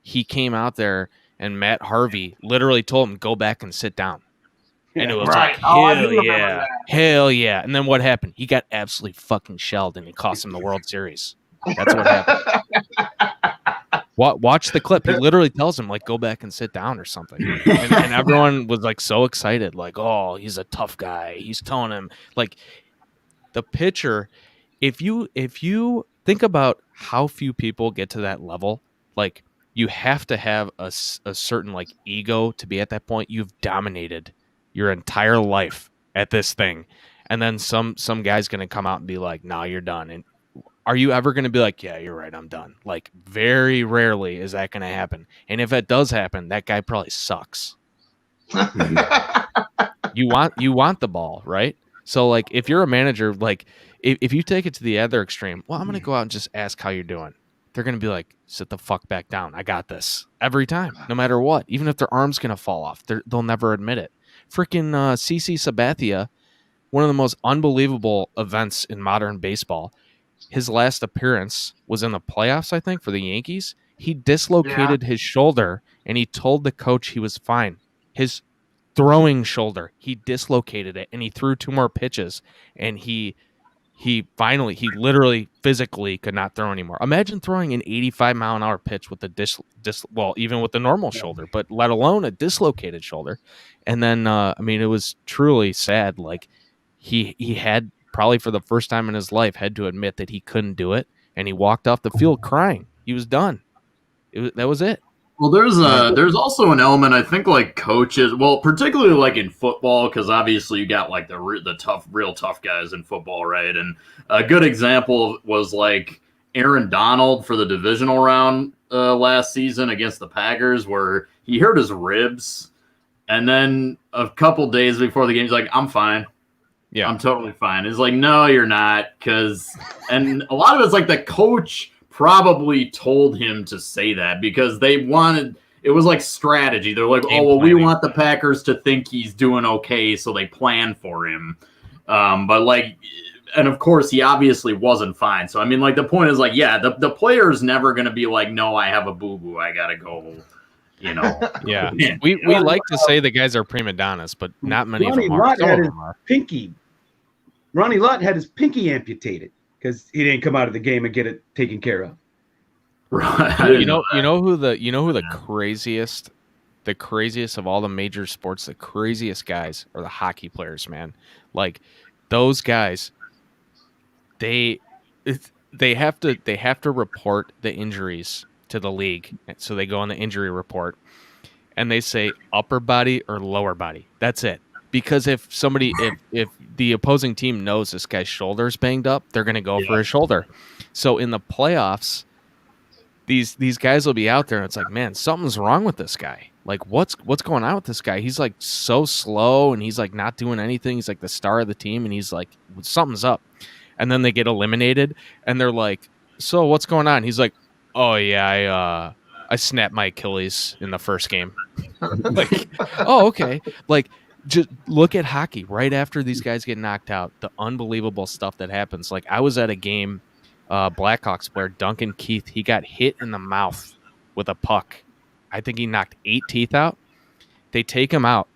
He came out there and Matt Harvey literally told him, go back and sit down. And it was like, hell yeah. And then what happened? He got absolutely fucking shelled and it cost him the World Series. That's what happened. Watch the clip. He literally tells him, like, go back and sit down or something. And everyone was, like, so excited. Like, oh, he's a tough guy. He's telling him. Like, the pitcher, if you think about how few people get to that level, like, you have to have a certain, like, ego to be at that point. You've dominated your entire life at this thing. And then some guy's going to come out and be like, nah, you're done. And are you ever going to be like, yeah, you're right, I'm done? Like, very rarely is that going to happen. And if it does happen, that guy probably sucks. You want the ball, right? So, like, if you're a manager, like, if you take it to the other extreme, well, I'm going to go out and just ask how you're doing. They're going to be like, sit the fuck back down. I got this. Every time, no matter what. Even if their arm's going to fall off, they'll never admit it. Freaking CC Sabathia, one of the most unbelievable events in modern baseball. His last appearance was in the playoffs, I think, for the Yankees. He dislocated his shoulder, and he told the coach he was fine. His throwing shoulder, he dislocated it, and he threw 2 more pitches, and he literally physically could not throw anymore. Imagine throwing an 85-mile-an-hour pitch with a even with the normal shoulder, but let alone a dislocated shoulder. And then, it was truly sad. Like, he had probably for the first time in his life had to admit that he couldn't do it, and he walked off the field crying. He was done. That was it. Well, there's also an element, I think, like coaches, well, particularly like in football, because obviously you got like the real tough guys in football, right? And a good example was like Aaron Donald for the divisional round last season against the Packers, where he hurt his ribs, and then a couple days before the game, he's like, I'm fine. Yeah, I'm totally fine. It's like, no, you're not, and a lot of it's like the coach probably told him to say that because it was like strategy. They're like, we want the Packers to think he's doing okay, so they plan for him. But like, and of course he obviously wasn't fine. So I mean, like, the point is like, yeah, the player's never going to be like, no, I have a boo-boo, I got to go, you know. Yeah. We like to say the guys are prima donnas, but not many of them are. Ronnie Lott had his pinky amputated because he didn't come out of the game and get it taken care of. Right. You know who the craziest of all the major sports, the craziest guys are the hockey players, man. Like, those guys they have to report the injuries to the league. So they go on the injury report and they say upper body or lower body. That's it. Because if the opposing team knows this guy's shoulder's banged up, they're going to go for his shoulder. So in the playoffs, these guys will be out there and it's like, man, something's wrong with this guy. Like what's going on with this guy? He's like so slow and he's like not doing anything. He's like the star of the team and he's like, something's up. And then they get eliminated and they're like, so what's going on? He's like, oh yeah, I snapped my Achilles in the first game. Like, oh, okay. Like, just look at hockey right after these guys get knocked out. The unbelievable stuff that happens. Like I was at a game, Blackhawks player Duncan Keith. He got hit in the mouth with a puck. I think he knocked 8 teeth out. They take him out,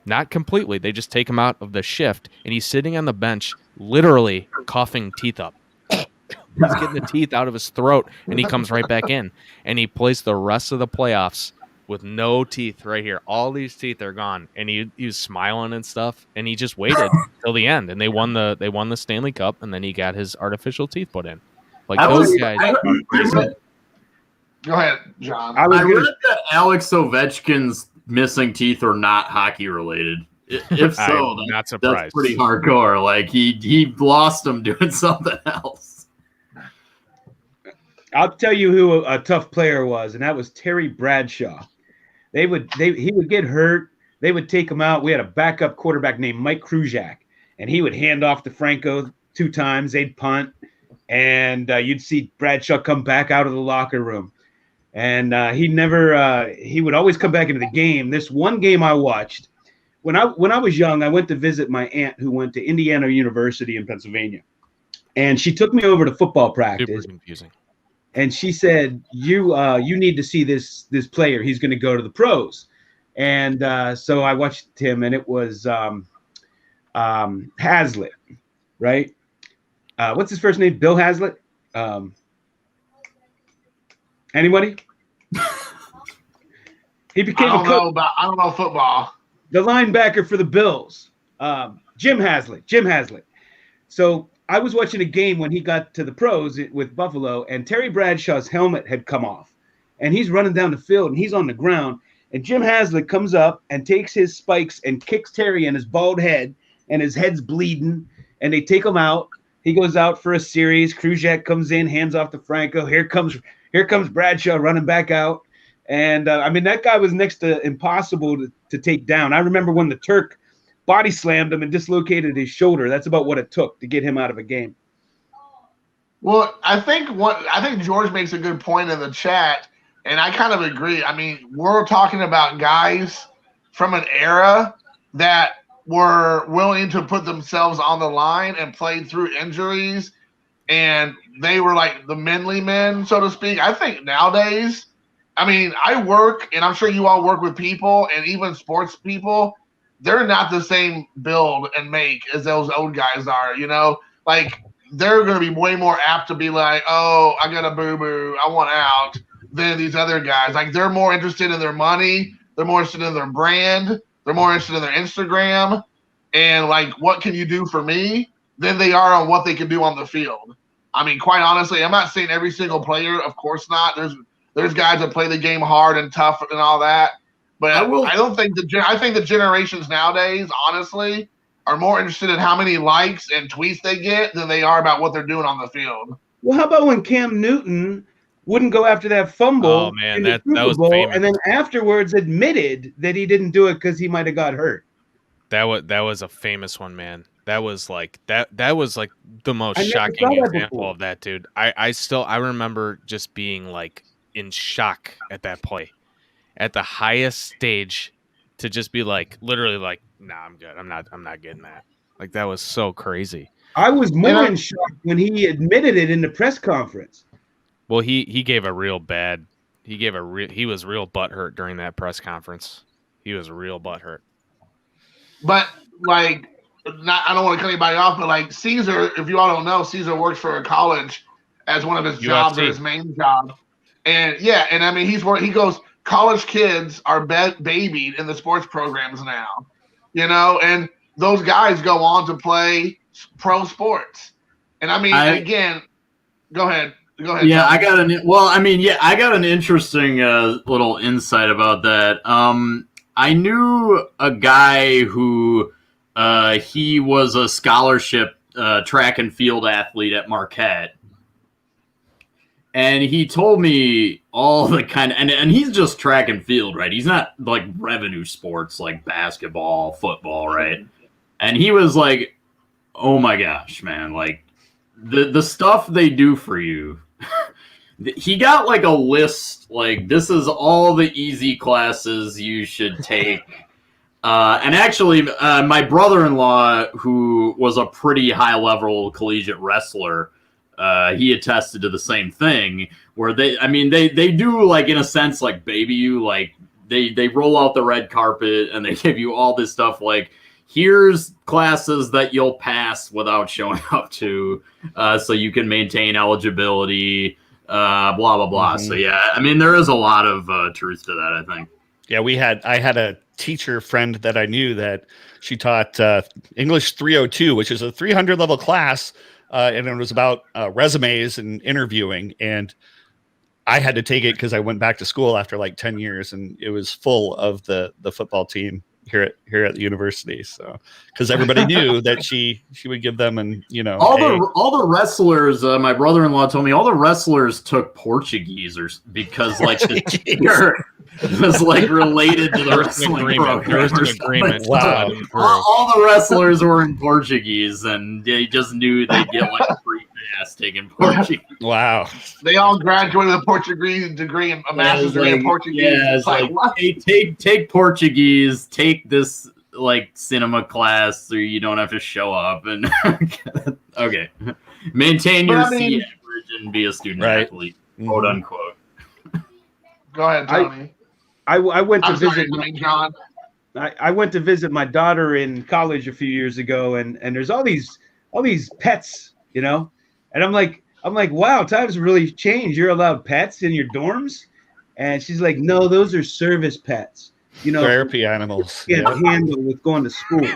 not completely. They just take him out of the shift, and he's sitting on the bench, literally coughing teeth up. He's getting the teeth out of his throat, and he comes right back in, and he plays the rest of the playoffs with no teeth right here. All these teeth are gone, and he was smiling and stuff, and he just waited till the end, and they won the Stanley Cup, and then he got his artificial teeth put in. Like those guys. Go ahead, John. I read that Alex Ovechkin's missing teeth are not hockey related. If so, I'm not surprised. That's pretty hardcore. Like he lost them doing something else. I'll tell you who a tough player was, and that was Terry Bradshaw. He would get hurt. They would take him out. We had a backup quarterback named Mike Krujak, and he would hand off to Franco 2 times. They'd punt, and you'd see Bradshaw come back out of the locker room. And he would always come back into the game. This one game I watched, when I was young, I went to visit my aunt who went to Indiana University in Pennsylvania. And she took me over to football practice. Super confusing. And she said, you need to see this player. He's going to go to the pros. And so I watched him, and it was Hazlitt, right? What's his first name? Bill Hazlitt? Anybody? He became I don't know football. The linebacker for the Bills, Jim Hazlitt. So I was watching a game when he got to the pros with Buffalo, and Terry Bradshaw's helmet had come off, and he's running down the field, and he's on the ground, and Jim Hazlitt comes up and takes his spikes and kicks Terry in his bald head, and his head's bleeding, and they take him out. He goes out for a series. Krujak comes in, hands off to Franco. Here comes Bradshaw running back out. And, that guy was next to impossible to take down. I remember when the Turk body slammed him and dislocated his shoulder. That's about what it took to get him out of a game. Well, I think George makes a good point in the chat, and I kind of agree. I mean, we're talking about guys from an era that were willing to put themselves on the line and played through injuries, and they were like the manly men, so to speak. I think nowadays, I mean, I work, and I'm sure you all work with people, and even sports people, they're not the same build and make as those old guys are, you know? Like, they're going to be way more apt to be like, oh, I got a boo-boo, I want out, than these other guys. Like, they're more interested in their money, they're more interested in their brand, they're more interested in their Instagram, and, like, what can you do for me, than they are on what they can do on the field. I mean, quite honestly, I'm not saying every single player, of course not. There's guys that play the game hard and tough and all that. But I think the generations nowadays, honestly, are more interested in how many likes and tweets they get than they are about what they're doing on the field. Well, how about when Cam Newton wouldn't go after that fumble? Oh man, that was Bowl, famous. and then afterwards admitted that he didn't do it because he might have got hurt. That was a famous one, man. That was like that was like the most shocking example of that, dude. I remember just being like in shock at that play, at the highest stage, to just be like literally like, nah, I'm good. I'm not getting that. Like that was so crazy. I was more in shock when he admitted it in the press conference. Well, he gave a real bad. He was real butthurt during that press conference. He was real butthurt. But like, I don't want to cut anybody off, but like Caesar, if you all don't know, Caesar works for a college as one of his jobs or his main job. And yeah, and I mean, he goes, college kids are babied in the sports programs now, you know, and those guys go on to play pro sports. And I mean, again, go ahead. Go ahead. Yeah, Tony. I got an interesting little insight about that. I knew a guy who he was a scholarship track and field athlete at Marquette. And he told me all the and he's just track and field, right? He's not like revenue sports like basketball, football, right? And he was like, oh my gosh, man, like the stuff they do for you. He got like a list, like this is all the easy classes you should take. And actually, my brother-in-law, who was a pretty high-level collegiate wrestler, he attested to the same thing. Where they do like in a sense like baby you, like they roll out the red carpet and they give you all this stuff like here's classes that you'll pass without showing up to, so you can maintain eligibility. Blah blah blah. So yeah, I mean there is a lot of truth to that, I think. Yeah, I had a teacher friend that I knew that she taught English 302, which is a 300 level class, and it was about resumes and interviewing. And I had to take it because I went back to school after like 10 years, and it was full of the football team here at the university. So because everybody knew that she would give them, and all the wrestlers, my brother-in-law told me all the wrestlers took Portuguese because like the teacher was like related to the wrestling program. There was an agreement. Wow. All the wrestlers were in Portuguese, and they just knew they'd get like a free pass taking Portuguese. Wow. They all graduated with a Portuguese degree and a master's degree in Portuguese. Yeah, it's like hey, take Portuguese, take this like cinema class so you don't have to show up and okay. Maintain your C average and be a student athlete, quote unquote. Go ahead, Tony. I went to visit John. I went to visit my daughter in college a few years ago, and there's all these pets, and I'm like, wow, times really changed. You're allowed pets in your dorms, and she's like, no, those are service pets, therapy animals. Handle with going to school.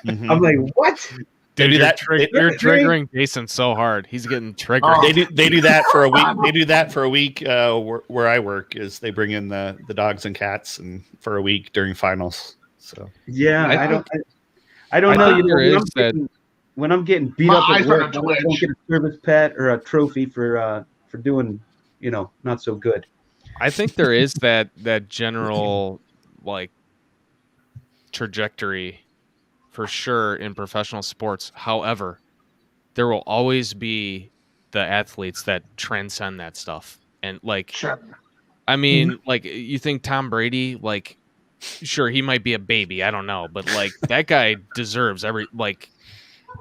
I'm like, what? They do that. You're triggering Jason so hard. He's getting triggered. They do that for a week. They do that for a week. Where I work is they bring in the dogs and cats and for a week during finals. So yeah, I don't know. When I'm getting beat up at work, I don't get a service pet or a trophy for doing not so good. I think there is that general like trajectory for sure in professional sports. However, there will always be the athletes that transcend that stuff. And like, sure. I mean, like you think Tom Brady, like, sure, he might be a baby. I don't know. But like that guy deserves like,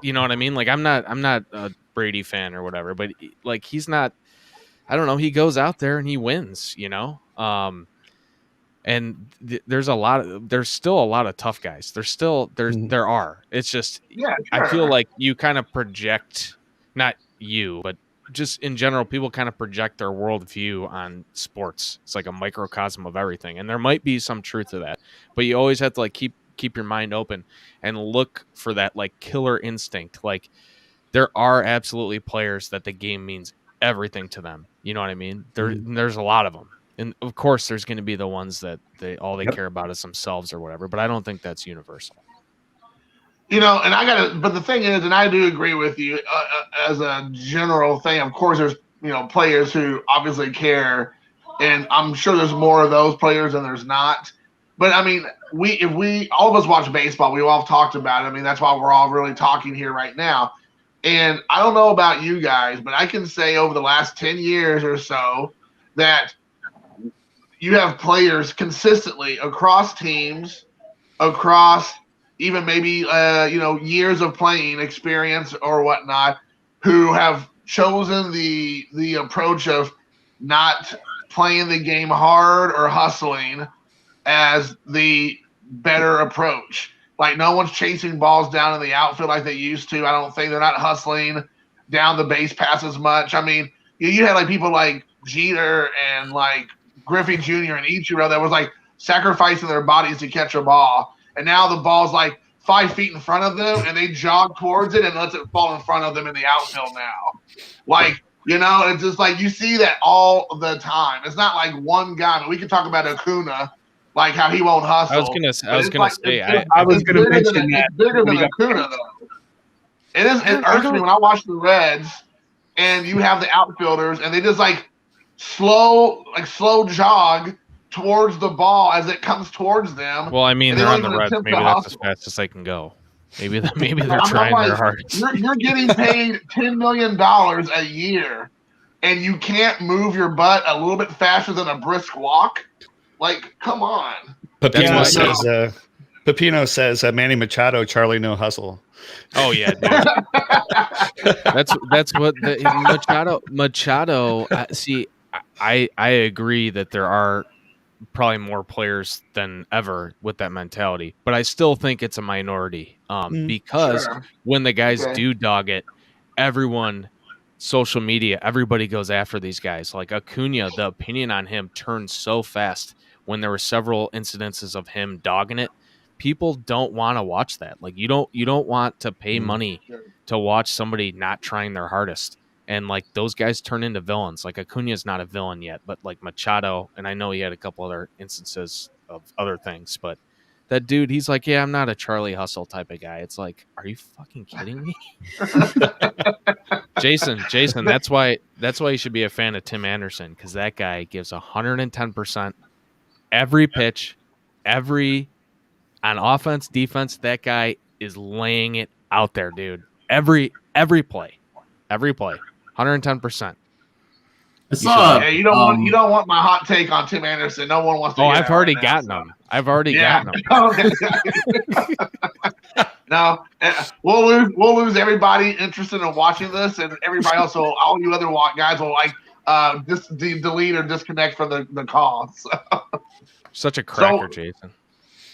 you know what I mean? Like I'm not a Brady fan or whatever, but like, he's not, I don't know. He goes out there and he wins, and there's still a lot of tough guys. There are. It's just, sure. I feel like you kind of project, not you, but just in general, people kind of project their worldview on sports. It's like a microcosm of everything. And there might be some truth to that, but you always have to like keep your mind open and look for that like killer instinct. Like there are absolutely players that the game means everything to them. You know what I mean? There's a lot of them. And of course, there's going to be the ones that they care about is themselves or whatever. But I don't think that's universal. But the thing is, and I do agree with you as a general thing. Of course, there's players who obviously care, and I'm sure there's more of those players than there's not. But I mean, if we all of us watch baseball, we've all talked about it. I mean, that's why we're all really talking here right now. And I don't know about you guys, but I can say over the last 10 years or so that you have players consistently across teams, across even maybe years of playing experience or whatnot, who have chosen the approach of not playing the game hard or hustling as the better approach. Like no one's chasing balls down in the outfield like they used to. I don't think they're not hustling down the base pass as much. I mean, you had like people like Jeter and like Griffey Jr. and Ichiro that was like sacrificing their bodies to catch a ball. And now the ball's like 5 feet in front of them, and they jog towards it and lets it fall in front of them in the outfield now. Like, you know, it's just like you see that all the time. It's not like one guy. I mean, we can talk about Acuna, like how he won't hustle. I was gonna say, I was gonna mention that. It's bigger than Acuna, though. It irks me when I watch the Reds and you have the outfielders and they just like slow jog towards the ball as it comes towards them. Well, I mean, and they they're don't on the even Reds. attempt Maybe to that's as hustle. fast as they can go. Maybe they're I'm trying like, their hardest. You're getting paid $10 million a year, and you can't move your butt a little bit faster than a brisk walk. Like, come on. Pepino That's says Manny Machado, Charlie no hustle. Oh yeah, dude. that's what the Machado. See, I agree that there are probably more players than ever with that mentality, but I still think it's a minority. Because Sure. when the guys do dog it, everyone, social media, everybody goes after these guys. Like Acuna, the opinion on him turned so fast when there were several incidences of him dogging it. People don't want to watch that. Like you don't want to pay money to watch somebody not trying their hardest. And like those guys turn into villains. Like Acuna's not a villain yet, but like Machado, and I know he had a couple other instances of other things, but that dude, he's like, yeah, I'm not a Charlie Hustle type of guy. It's like, are you fucking kidding me? Jason, that's why you should be a fan of Tim Anderson, because that guy gives 110% every pitch, on offense, defense. That guy is laying it out there, dude. Every play, 110%. Yeah, you don't want my hot take on Tim Anderson. No one wants to. Oh, hear I've that already right now, gotten so. them. I've already gotten them. No, we'll lose everybody interested in watching this, and everybody else will. All you other guys will like delete or disconnect from the call. So. Such a cracker, Jason.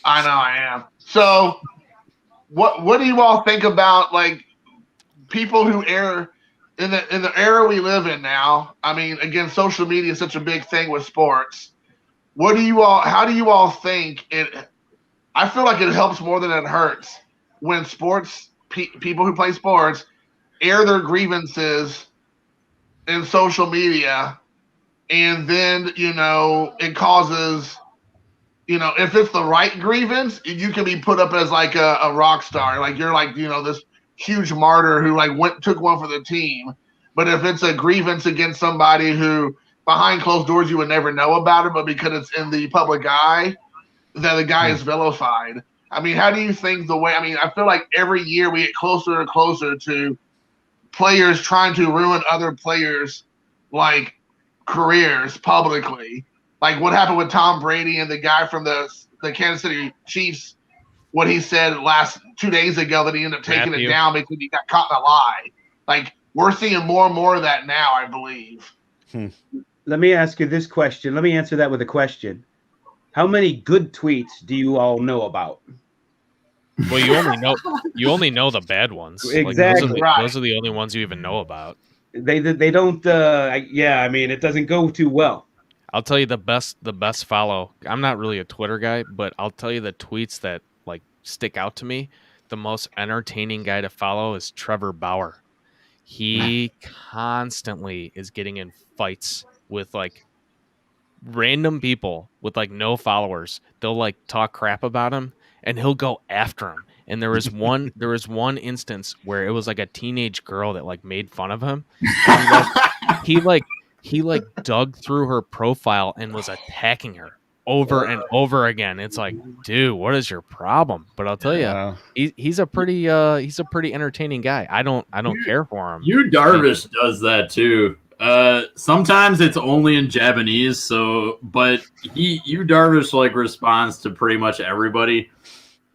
I know I am. So, what do you all think about like people who air in the era we live in now? I mean, again, social media is such a big thing with sports. How do you all think it? I feel like it helps more than it hurts when people who play sports air their grievances in social media, and then it causes. If it's the right grievance, you can be put up as like a rock star. Like you're like, this huge martyr who like took one for the team. But if it's a grievance against somebody who behind closed doors you would never know about it, but because it's in the public eye, then the guy is vilified. I mean, how do you think I feel like every year we get closer and closer to players trying to ruin other players' like careers publicly. Like what happened with Tom Brady and the guy from the Kansas City Chiefs, what he said 2 days ago that he ended up taking it down because he got caught in a lie. Like we're seeing more and more of that now, I believe. Let me ask you this question. Let me answer that with a question. How many good tweets do you all know about? Well, you only know the bad ones. Exactly. Like, those are the only ones you even know about. They don't. I mean, it doesn't go too well. I'll tell you the best follow. I'm not really a Twitter guy, but I'll tell you the tweets that like stick out to me. The most entertaining guy to follow is Trevor Bauer. He constantly is getting in fights with like random people with like no followers. They'll like talk crap about him and he'll go after him. And there was one instance where it was like a teenage girl that like made fun of him. And he dug through her profile and was attacking her over and over again. It's like, dude, what is your problem? But I'll tell you, he's a pretty entertaining guy. I don't care for him. Yu Darvish does that too. Sometimes it's only in Japanese, but Yu Darvish like responds to pretty much everybody.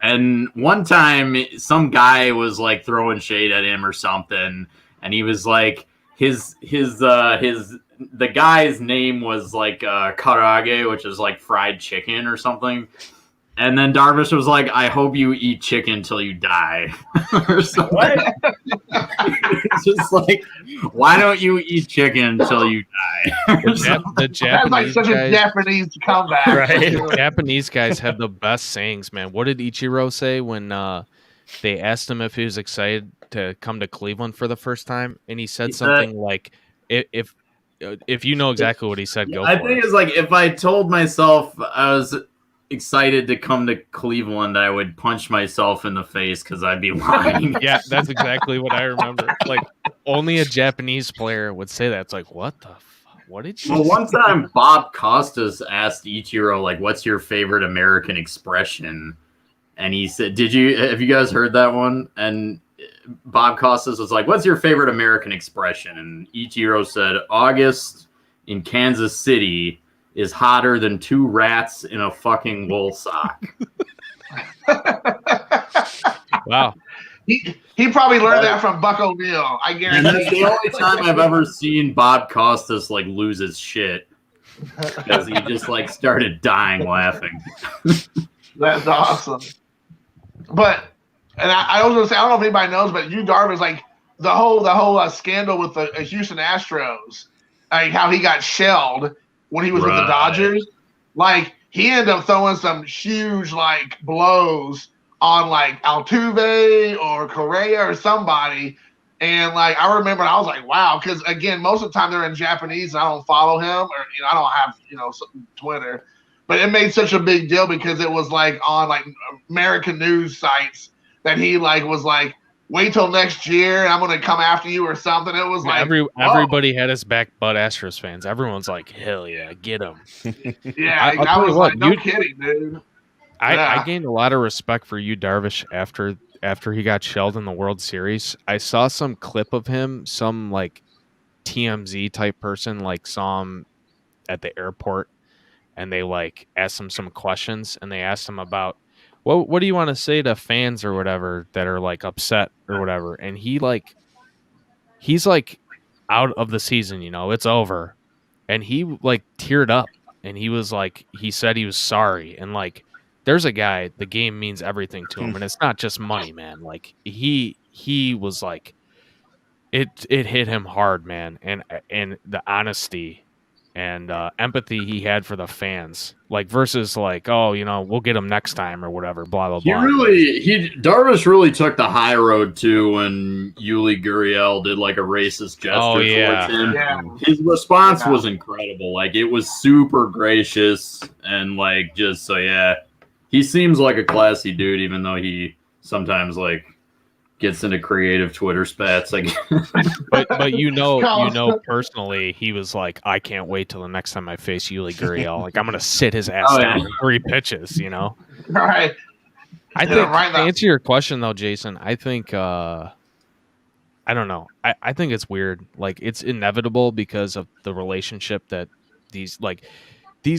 And one time some guy was like throwing shade at him or something, and he was like the guy's name was like karage, which is like fried chicken or something. And then Darvish was like, I hope you eat chicken till you die. Or something. It's just like, why don't you eat chicken till you die? The Japanese That's like such a Japanese comeback. Right? Japanese guys have the best sayings, man. What did Ichiro say when they asked him if he was excited to come to Cleveland for the first time, and he said something like, "If you know exactly what he said, go I for think it." it's like if I told myself I was excited to come to Cleveland, I would punch myself in the face because I'd be lying. Yeah, that's exactly what I remember. Like, only a Japanese player would say that. It's like, what the what did you Well, say? one time Bob Costas asked Ichiro, like, what's your favorite American expression? And he said, have you guys heard that one? And Bob Costas was like, what's your favorite American expression? And Ichiro said, August in Kansas City is hotter than 2 rats in a fucking wool sock. Wow. He probably learned that from Buck O'Neil. I And guarantee. that's the only time I've ever seen Bob Costas like lose his shit, because he just like started dying laughing. That's awesome. But I was gonna say, I don't know if anybody knows, but Yu Darvish, like the whole scandal with the Houston Astros, like how he got shelled when he was with the Dodgers. Like he ended up throwing some huge like blows on like Altuve or Correa or somebody. And like I remember, I was like, wow, because again, most of the time they're in Japanese, and I don't follow him, or I don't have Twitter. But it made such a big deal because it was like on like American news sites that he like was like, wait till next year, I'm gonna come after you or something. It was like everybody had his back, but Astros fans. Everyone's like, hell yeah, get him. Yeah, I'll I tell was you what, like, no kidding, dude. I gained a lot of respect for Yu Darvish after he got shelled in the World Series. I saw some clip of him, some like TMZ type person like saw him at the airport, and they like asked him some questions, and they asked him about what do you want to say to fans or whatever that are like upset or whatever, and he's like out of the season, it's over, and he like teared up, and he was like, he said he was sorry, and like there's a guy, the game means everything to him, and it's not just money, man. Like he was like, it hit him hard, man, and the honesty and empathy he had for the fans, like versus like, oh, we'll get him next time or whatever, blah blah blah. Darvish really took the high road too when Yuli Gurriel did like a racist gesture towards him. Yeah. His response was incredible. Like it was super gracious and like just so yeah. He seems like a classy dude, even though he sometimes like gets into creative Twitter spats. Like, but personally, he was like, I can't wait till the next time I face Yuli Gurriel. Like, I'm gonna sit his ass down in 3 pitches. All right. I think to answer your question though, Jason, I think I don't know. I think it's weird. Like, it's inevitable because of the relationship that these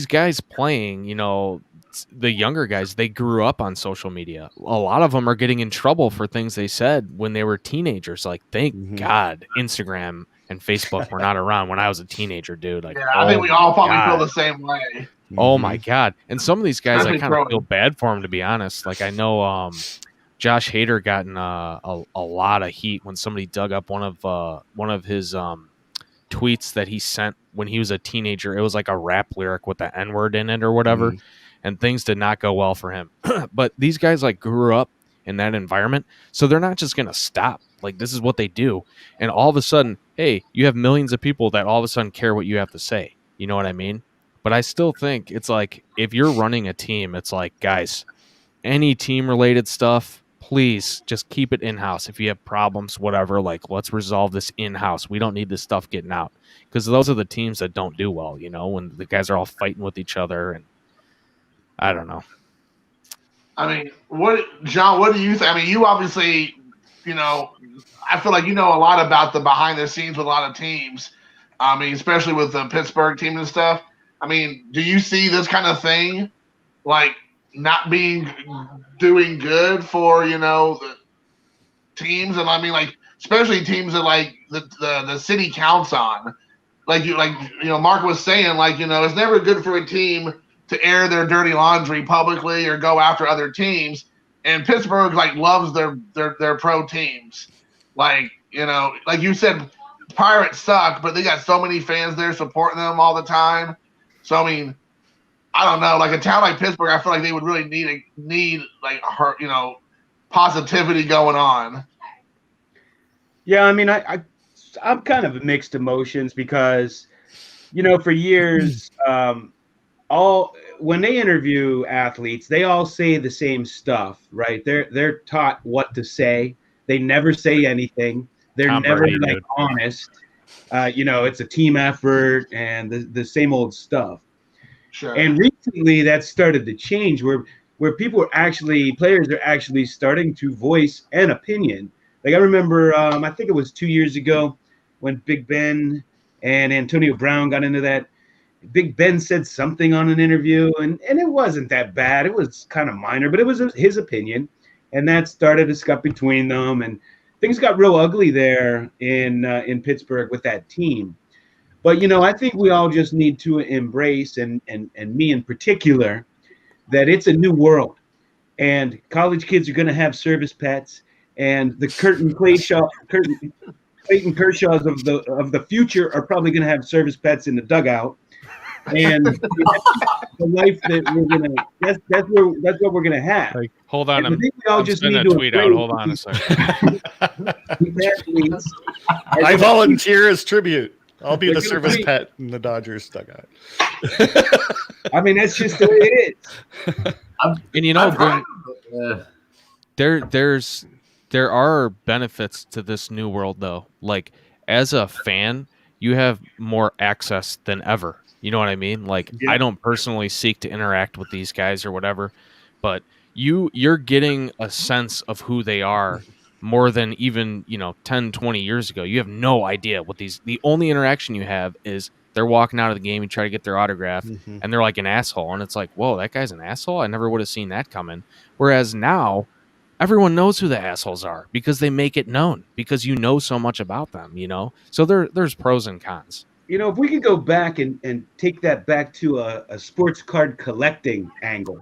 guys playing, the younger guys, they grew up on social media. A lot of them are getting in trouble for things they said when they were teenagers. Like, thank God Instagram and Facebook were not around when I was a teenager, dude. Like, yeah, I think we all probably feel the same way. Oh my God. And some of these guys, I kind of feel bad for them, to be honest. Like, I know Josh Hader got in a lot of heat when somebody dug up one of his tweets that he sent when he was a teenager. It was like a rap lyric with the N-word in it or whatever. And things did not go well for him. But these guys like grew up in that environment, so they're not just going to stop. Like, this is what they do. And all of a sudden, hey, you have millions of people that all of a sudden care what you have to say. You know what I mean? But I still think it's like, if you're running a team, it's like, guys, any team related stuff, please just keep it in-house. If you have problems, whatever, like, let's resolve this in-house. We don't need this stuff getting out, because those are the teams that don't do well, when the guys are all fighting with each other. And I don't know. I mean, John, what do you think? I mean, you obviously, I feel like you know a lot about the behind the scenes with a lot of teams. I mean, especially with the Pittsburgh team and stuff. I mean, do you see this kind of thing like not doing good for, the teams? And I mean, like, especially teams that like the city counts on. Like Mark was saying, like, it's never good for a team to air their dirty laundry publicly or go after other teams. And Pittsburgh like loves their pro teams. Like, like you said, Pirates suck, but they got so many fans there supporting them all the time. So, I mean, I don't know, like a town like Pittsburgh, I feel like they would really need like her, positivity going on. Yeah, I mean, I'm kind of mixed emotions because, for years, when they interview athletes, they all say the same stuff, right? They're taught what to say. They never say anything. They're Tom never Brady, like dude. honest. It's a team effort and the same old stuff. Sure. And recently, that started to change, where players are actually starting to voice an opinion. Like I remember, I think it was 2 years ago when Big Ben and Antonio Brown got into that. Big Ben said something on an interview, and it wasn't that bad. It was kind of minor, but it was his opinion, and that started a scuff between them, and things got real ugly there in Pittsburgh with that team. But I think we all just need to embrace, and me in particular, that it's a new world, and college kids are going to have service pets, and the Clayton Kershaws of the future are probably going to have service pets in the dugout. And the life that that's what we're gonna have. Like, hold on, I think we all I'm just sending need a to tweet out. Hold on a second. I volunteer as tribute. I'll be They're the gonna service be- pet in the Dodgers dugout. I mean, that's just the way it is. And there are benefits to this new world though. Like as a fan, you have more access than ever. You know what I mean? Like Yeah. I don't personally seek to interact with these guys or whatever, but you're getting a sense of who they are more than even 10, 20 years ago. You have no idea what the only interaction you have is they're walking out of the game, you try to get their autograph, and they're like an asshole, and it's like, whoa, that guy's an asshole. I never would have seen that coming. Whereas now everyone knows who the assholes are because they make it known, because you know so much about them, so there's pros and cons. If we could go back and take that back to a sports card collecting angle,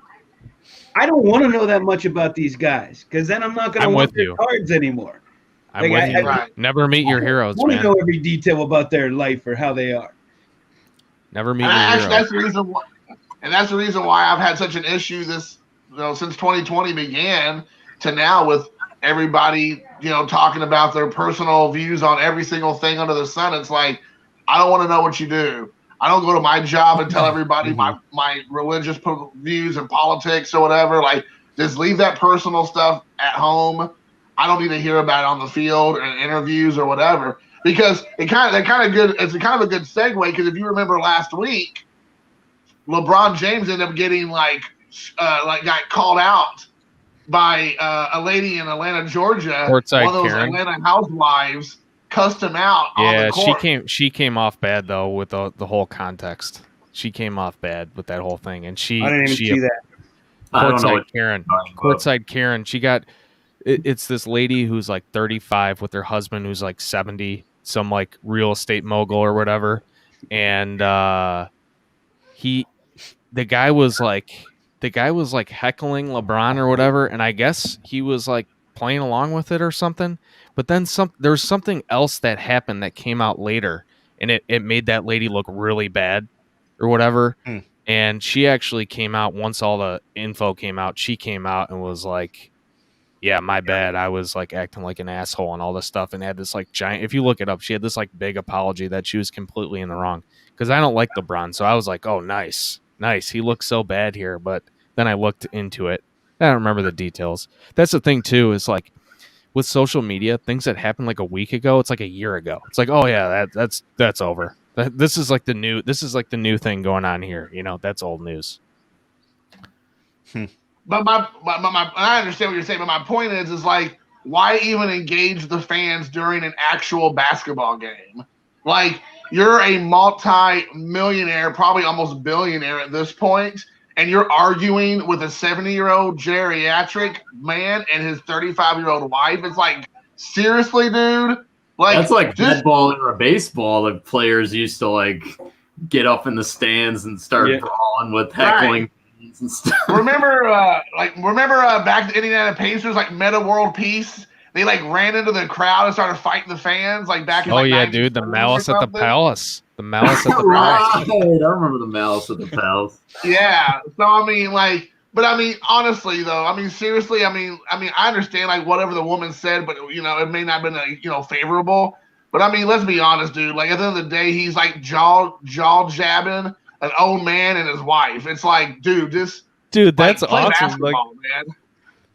I don't want to know that much about these guys because then I'm not going to I'm want with their you. cards anymore. I'm with you. Right. Never meet your heroes, I want to man. know every detail about their life or how they are. Never meet And your actually, heroes. that's the reason why I've had such an issue since 2020 began to now with everybody, talking about their personal views on every single thing under the sun. It's like, I don't want to know what you do. I don't go to my job and tell everybody my religious views and politics or whatever. Like, just leave that personal stuff at home. I don't need to hear about it on the field and interviews or whatever. Because it's kind of a good segue. Because if you remember last week, LeBron James ended up getting got called out by a lady in Atlanta, Georgia. Courtside one of those Karen. Atlanta housewives cussed him out on Yeah, the court. she came off bad though with the whole context. She came off bad with that whole thing, and I didn't even see that. I don't know Courtside what Karen. you're talking about. Courtside Karen. She got it's this lady who's like 35 with her husband who's like 70, some like real estate mogul or whatever, and the guy was like heckling LeBron or whatever, and I guess he was like playing along with it or something. But then there's something else that happened that came out later, and it made that lady look really bad or whatever. And she actually came out once all the info came out. She came out and was like, yeah, my bad. I was like acting like an asshole and all this stuff, and had this like giant, if you look it up, she had this like big apology that she was completely in the wrong. Because I don't like LeBron, so I was like, oh, nice. He looks so bad here. But then I looked into it. I don't remember the details. That's the thing too, is like with social media, things that happened like a week ago, it's like a year ago. It's like, oh yeah, that's over. This is like the new thing going on here. That's old news. But my I understand what you're saying, but my point is like, why even engage the fans during an actual basketball game? Like, you're a multi-millionaire, probably almost billionaire at this point, and you're arguing with a 70-year-old geriatric man and his 35-year-old wife. It's like, seriously, dude? Like, That's like football or baseball that players used to like get up in the stands and start brawling with heckling fans and stuff. Remember back to Indiana Pacers, like Meta World Peace? They like ran into the crowd and started fighting the fans, like back in Oh like yeah, 93 dude, the or malice at the something. palace. The malice at the Right. palace. I remember the malice of the pals. Yeah. So I mean, like, But I mean, honestly, though, I mean, seriously, I understand like whatever the woman said, but it may not have been favorable. But I mean, let's be honest, dude. Like at the end of the day, he's like jaw jabbing an old man and his wife. It's like, dude, that's play awesome. Like man.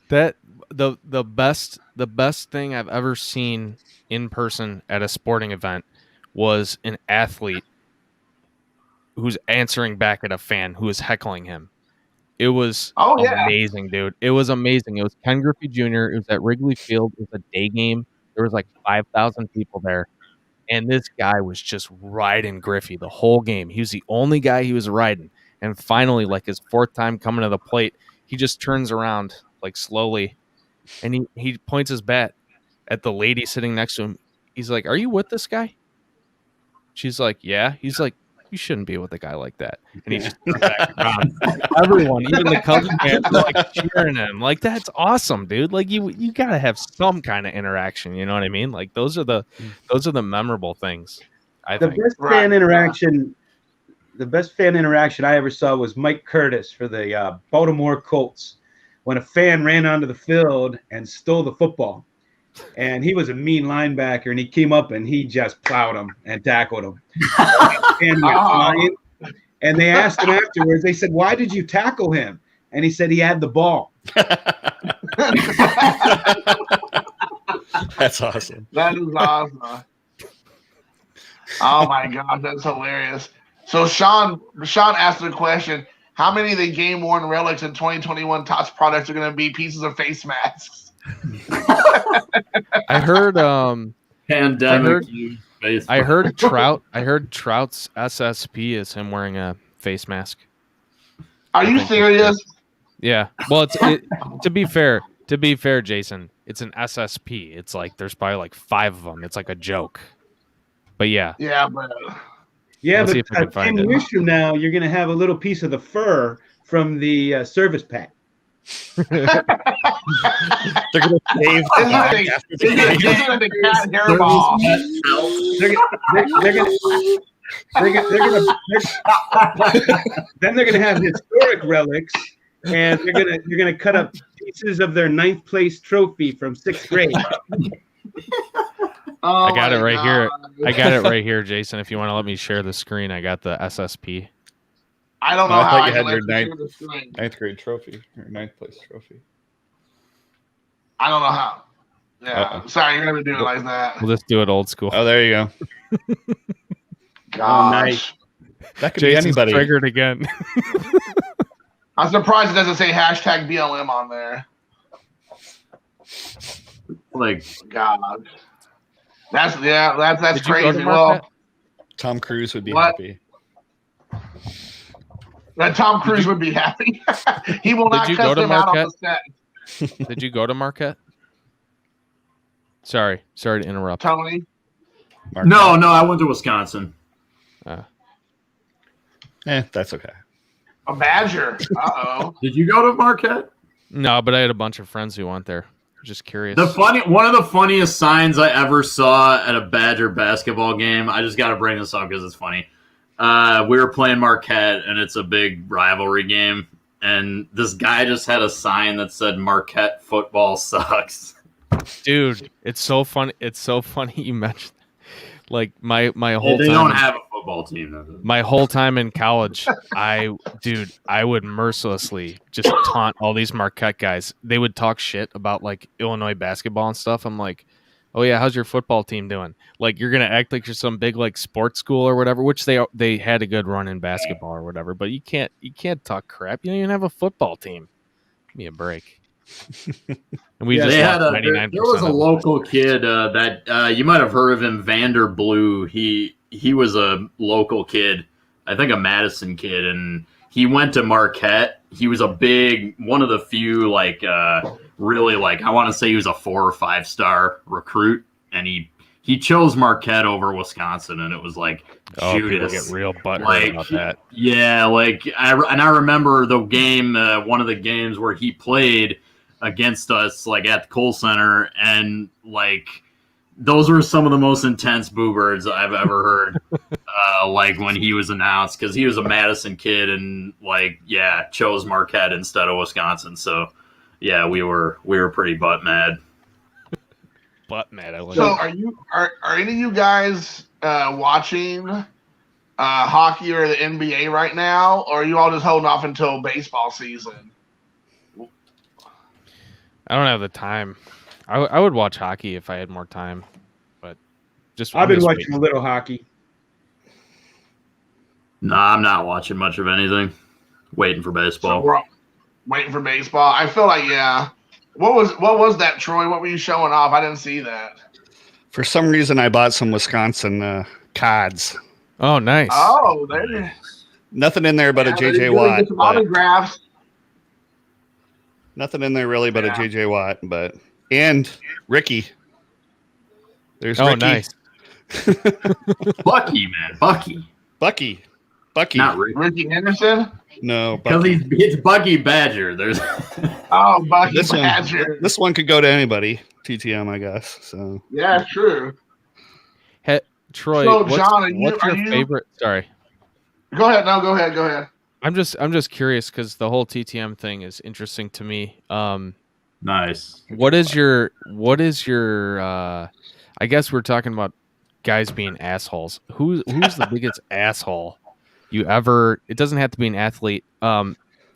that the best thing I've ever seen in person at a sporting event was an athlete who's answering back at a fan who is heckling him. It was amazing, dude. It was amazing. It was Ken Griffey Jr. It was at Wrigley Field. It was a day game. There was like 5,000 people there. And this guy was just riding Griffey the whole game. He was the only guy he was riding. And finally, like his fourth time coming to the plate, he just turns around like slowly and he points his bat at the lady sitting next to him. He's like, "Are you with this guy?" She's like, "Yeah." He's like, "You shouldn't be with a guy like that." And he just turned back around. Everyone, even the Cubs fans, are like cheering him. Like, that's awesome, dude. Like you gotta have some kind of interaction. You know what I mean? Like those are the memorable things. The best fan interaction I ever saw was Mike Curtis for the Baltimore Colts when a fan ran onto the field and stole the football. And he was a mean linebacker, and he came up and he just plowed him and tackled him. And, and they asked him afterwards, they said, "Why did you tackle him?" And he said he had the ball. That's awesome. That is awesome. Oh my God, that's hilarious. So Sean asked the question: how many of the game worn relics in 2021 Tots products are going to be pieces of face masks? I heard pandemic. I heard Trout's SSP is him wearing a face mask. Are you serious? Yeah. Well, to be fair, Jason, it's an SSP. It's like there's probably like 5 of them. It's like a joke. But yeah. Yeah, but Let's see if we can 10 find it. years from now, you're going to have a little piece of the fur from the service pack. They're gonna save the dog after the game. the cat hairball. Then they're gonna have historic relics, and you're gonna cut up pieces of their 9th place trophy from 6th grade. I got it right here. I got it right here, Jason. If you want to let me share the screen, I got the SSP. I don't know I how thought I you had can your let you see the screen. 9th grade trophy or 9th place trophy. I don't know how. Yeah, Uh-oh. sorry, you're gonna do it like that. We'll just do it old school. Oh, there you go. Gosh. nice. That could Jason's be anybody. triggered again. I'm surprised it doesn't say hashtag BLM on there. Like, God. That's Did you go to crazy. Marquette? Well, Tom Cruise would be What? happy. that Tom Cruise would be happy. He will not Did you go cuss to him out on Marquette? the set. Did you go to Marquette? Sorry to interrupt. Tony. no, I went to Wisconsin. That's okay. A Badger. Uh-oh. Did you go to Marquette? No, but I had a bunch of friends who went there. Just curious. One of the funniest signs I ever saw at a Badger basketball game. I just got to bring this up because it's funny. We were playing Marquette, and it's a big rivalry game. And this guy just had a sign that said "Marquette football sucks." Dude, it's so funny. It's so funny you mentioned. Like my whole They time. don't have a football team. Though. My whole time in college, I would mercilessly just taunt all these Marquette guys. They would talk shit about like Illinois basketball and stuff. I'm like, "Oh yeah, how's your football team doing?" Like you're gonna act like you're some big like sports school or whatever, which they had a good run in basketball or whatever. But you can't talk crap. You don't even have a football team. Give me a break. And we just They had lost there 99%. was a local kid that you might have heard of him, Vander Blue. He was a local kid, I think a Madison kid, and he went to Marquette. He was one of the few really I want to say he was a 4 or 5 star recruit, and he chose Marquette over Wisconsin, and it was like People Judas. get real butthurt about that. Yeah, I remember the game, one of the games where he played against us, at the Kohl Center, and those were some of the most intense boo birds I've ever heard. like when he was announced, because he was a Madison kid and chose Marquette instead of Wisconsin. So yeah, we were pretty butt mad. Butt mad. I like So it. are any of you guys watching hockey or the NBA right now, or are you all just holding off until baseball season? I don't have the time. I would watch hockey if I had more time, but I've been watching a little hockey. No, I'm not watching much of anything. Waiting for So baseball. we're waiting for baseball. I feel like What was that, Troy? What were you showing off? I didn't see that. For some reason, I bought some Wisconsin cods. Oh, nice. Oh, there. Nothing in there but a You're JJ gonna Watt. get some But autographs. nothing in there really but a JJ Watt. And Ricky. There's Oh, Ricky. nice. Bucky, man, Bucky. Bucky. Not Ricky. Ricky Henderson. No, Because Bucky. it's Bucky Badger. There's Oh, Bucky This one, Badger. this one could go to anybody. TTM, I guess. So Yeah, true. Troy, So, what's, John, what's your favorite? Sorry, Go ahead. No, go ahead. I'm just curious because the whole TTM thing is interesting to me. nice. What is your I guess we're talking about guys being assholes. Who's the biggest asshole you ever? It doesn't have to be an athlete,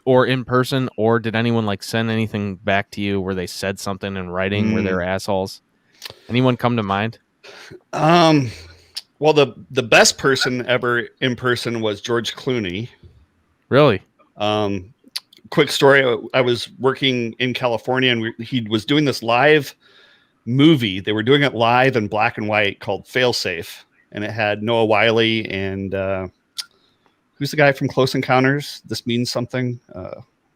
or in person, or did anyone like send anything back to you where they said something in writing where they were assholes? Anyone come to mind? well, the best person ever in person was George Clooney. Really? Quick story. I was working in California and he was doing this live movie. They were doing it live in black and white called Failsafe. And it had Noah Wyle and who's the guy from Close Encounters? This means something. Can't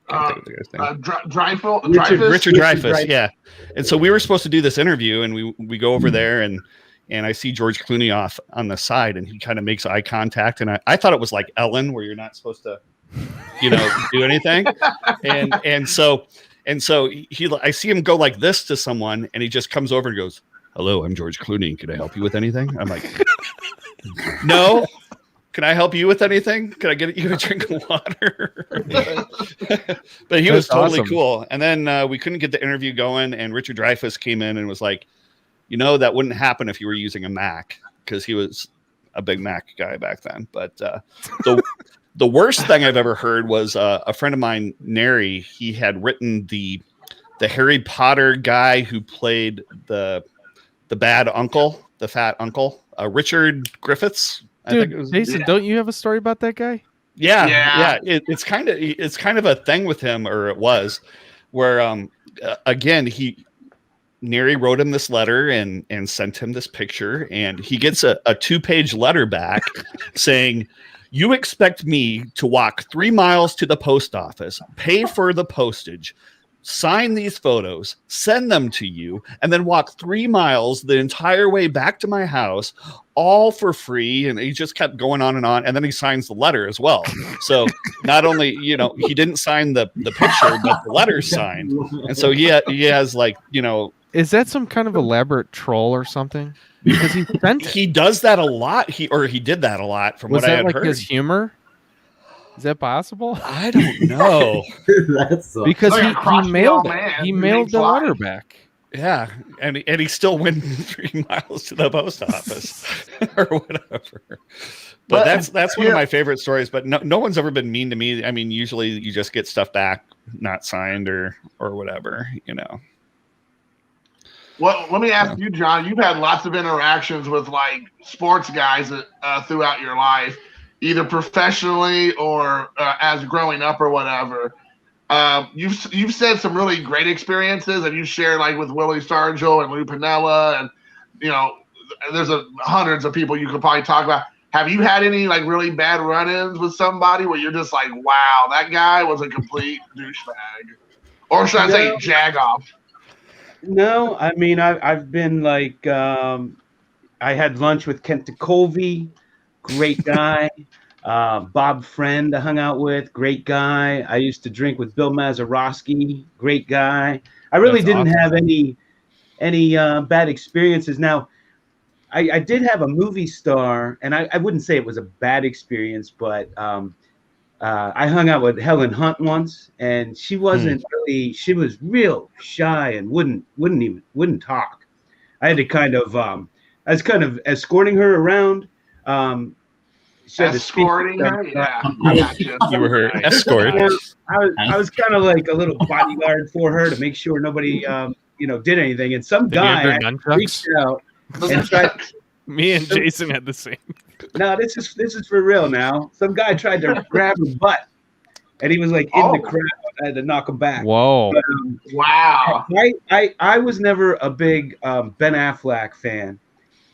think of the guy's name. Dreyfuss. Richard Dreyfuss, yeah. And so we were supposed to do this interview, and we go over there, and I see George Clooney off on the side, and he kind of makes eye contact, and I thought it was like Ellen, where you're not supposed to, do anything, and so I see him go like this to someone, and he just comes over and goes, "Hello, I'm George Clooney. Can I help you with anything?" I'm like, "No." Can I help you with anything? Can I get you a drink of water? But he was totally awesome. cool. And then we couldn't get the interview going. And Richard Dreyfuss came in and was like, that wouldn't happen if you were using a Mac, because he was a big Mac guy back then. But the worst thing I've ever heard was a friend of mine, Neri. He had written the Harry Potter guy who played the bad uncle, the fat uncle, Richard Griffiths. Dude, Jason, don't you have a story about that guy? Yeah. It's kind of a thing with him, or it was, where again Neri wrote him this letter and sent him this picture, and he gets a 2-page letter back saying, "You expect me to walk 3 miles to the post office, pay for the postage, sign these photos, send them to you, and then walk 3 miles the entire way back to my house, all for free." And he just kept going on, and then he signs the letter as well. So not only he didn't sign the picture, but the letter's signed, and so he has like Is that some kind of elaborate troll or something? Because he does that a lot. He did that a lot from was what I that had like heard. his humor? Is that possible? I don't know. That's Because Like a he crotchety mailed old it. man He who mailed makes the lies. letter back. Yeah, and he still went 3 miles to the post office or whatever. But that's one of my favorite stories. But no one's ever been mean to me. I mean, usually you just get stuff back not signed or whatever. Well, let me ask you, John. You've had lots of interactions with like sports guys throughout your life, either professionally or as growing up or whatever. You've said some really great experiences, and you shared like with Willie Stargell and Lou Piniella, and there's hundreds of people you could probably talk about. Have you had any like really bad run-ins with somebody where you're just like, wow, that guy was a complete douchebag, or should I say jagoff? No, I mean I've been like I had lunch with Kent Kovey, great guy. Bob Friend I hung out with, great guy. I used to drink with Bill Mazeroski, great guy. I really That's didn't awesome. have any bad experiences. Now, I did have a movie star, and I wouldn't say it was a bad experience, but I hung out with Helen Hunt once, and she wasn't really. She was real shy and wouldn't talk. I had to kind of I was kind of escorting her around. She had to speak. Escorting her? Yeah. I got you. You were her escort. I was kind of like a little bodyguard for her to make sure nobody did anything. And some Did you have guy her actually nunchucks? reached out and tried. Me and Jason had the same. No, this is for real now. Some guy tried to grab her butt, and he was like in the crowd. I had to knock him back. Whoa. But, Wow. I was never a big Ben Affleck fan,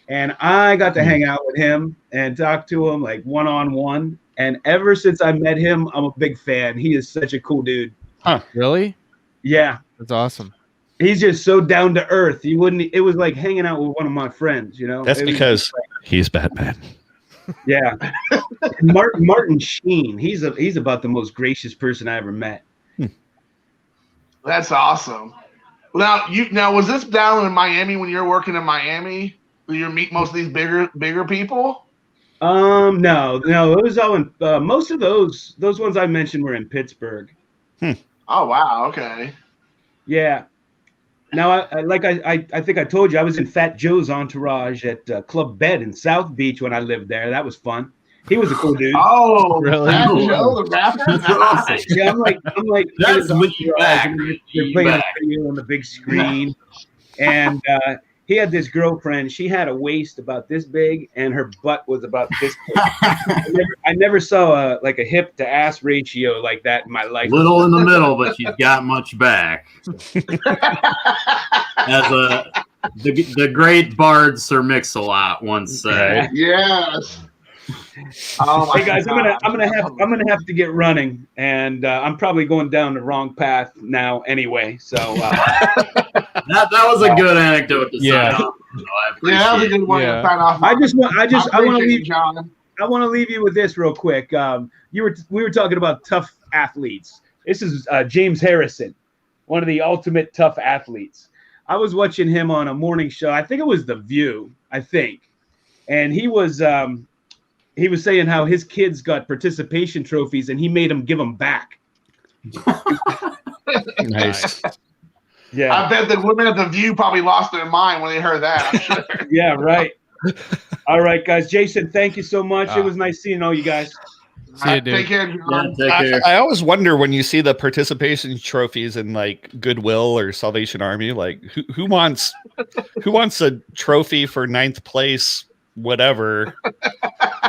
and I got to hang out with him and talk to him like one-on-one. And ever since I met him, I'm a big fan. He is such a cool dude. Really? Yeah, That's awesome. he's just so down to earth. He wouldn't. It was like hanging out with one of my friends. That's It was because just like, he's Batman. yeah. Martin Sheen. He's about the most gracious person I ever met. That's awesome. Now was this down in Miami when you were working in Miami? Did you meet most of these bigger people? No, it was all in. Most of those ones I mentioned were in Pittsburgh. Oh wow, okay. Yeah. Now, I think I told you, I was in Fat Joe's entourage at Club Bed in South Beach when I lived there. That was fun. He was a cool dude. Oh, Really? Fat Joe, the rapper? Nice. Yeah, I'm like, That's in his lean entourage, back. and they're Lean playing back. a video on the big screen, and he had this girlfriend. She had a waist about this big, and her butt was about this big. I never saw a hip to ass ratio like that in my life. Little in the middle, but she's got much back. As the great bard Sir Mix-a-Lot once said. Yes. Oh my Hey guys, God. I'm gonna have to get running, and I'm probably going down the wrong path now anyway. So That was a good anecdote to Yeah. sign off. Yeah, that was a good one Yeah. to sign off. I want to appreciate leave. you, John. I want to leave you with this real quick. We were talking about tough athletes. This is James Harrison, one of the ultimate tough athletes. I was watching him on a morning show. I think it was The View. And he was saying how his kids got participation trophies, and he made them give them back. Nice. Yeah. I bet the women at the View probably lost their mind when they heard that. I'm sure. Yeah, right. All right, guys. Jason, thank you so much. It was nice seeing all you guys. See you, dude. Take care, Yeah, John. take care. I always wonder when you see the participation trophies in like Goodwill or Salvation Army, like who wants a trophy for 9th place, whatever,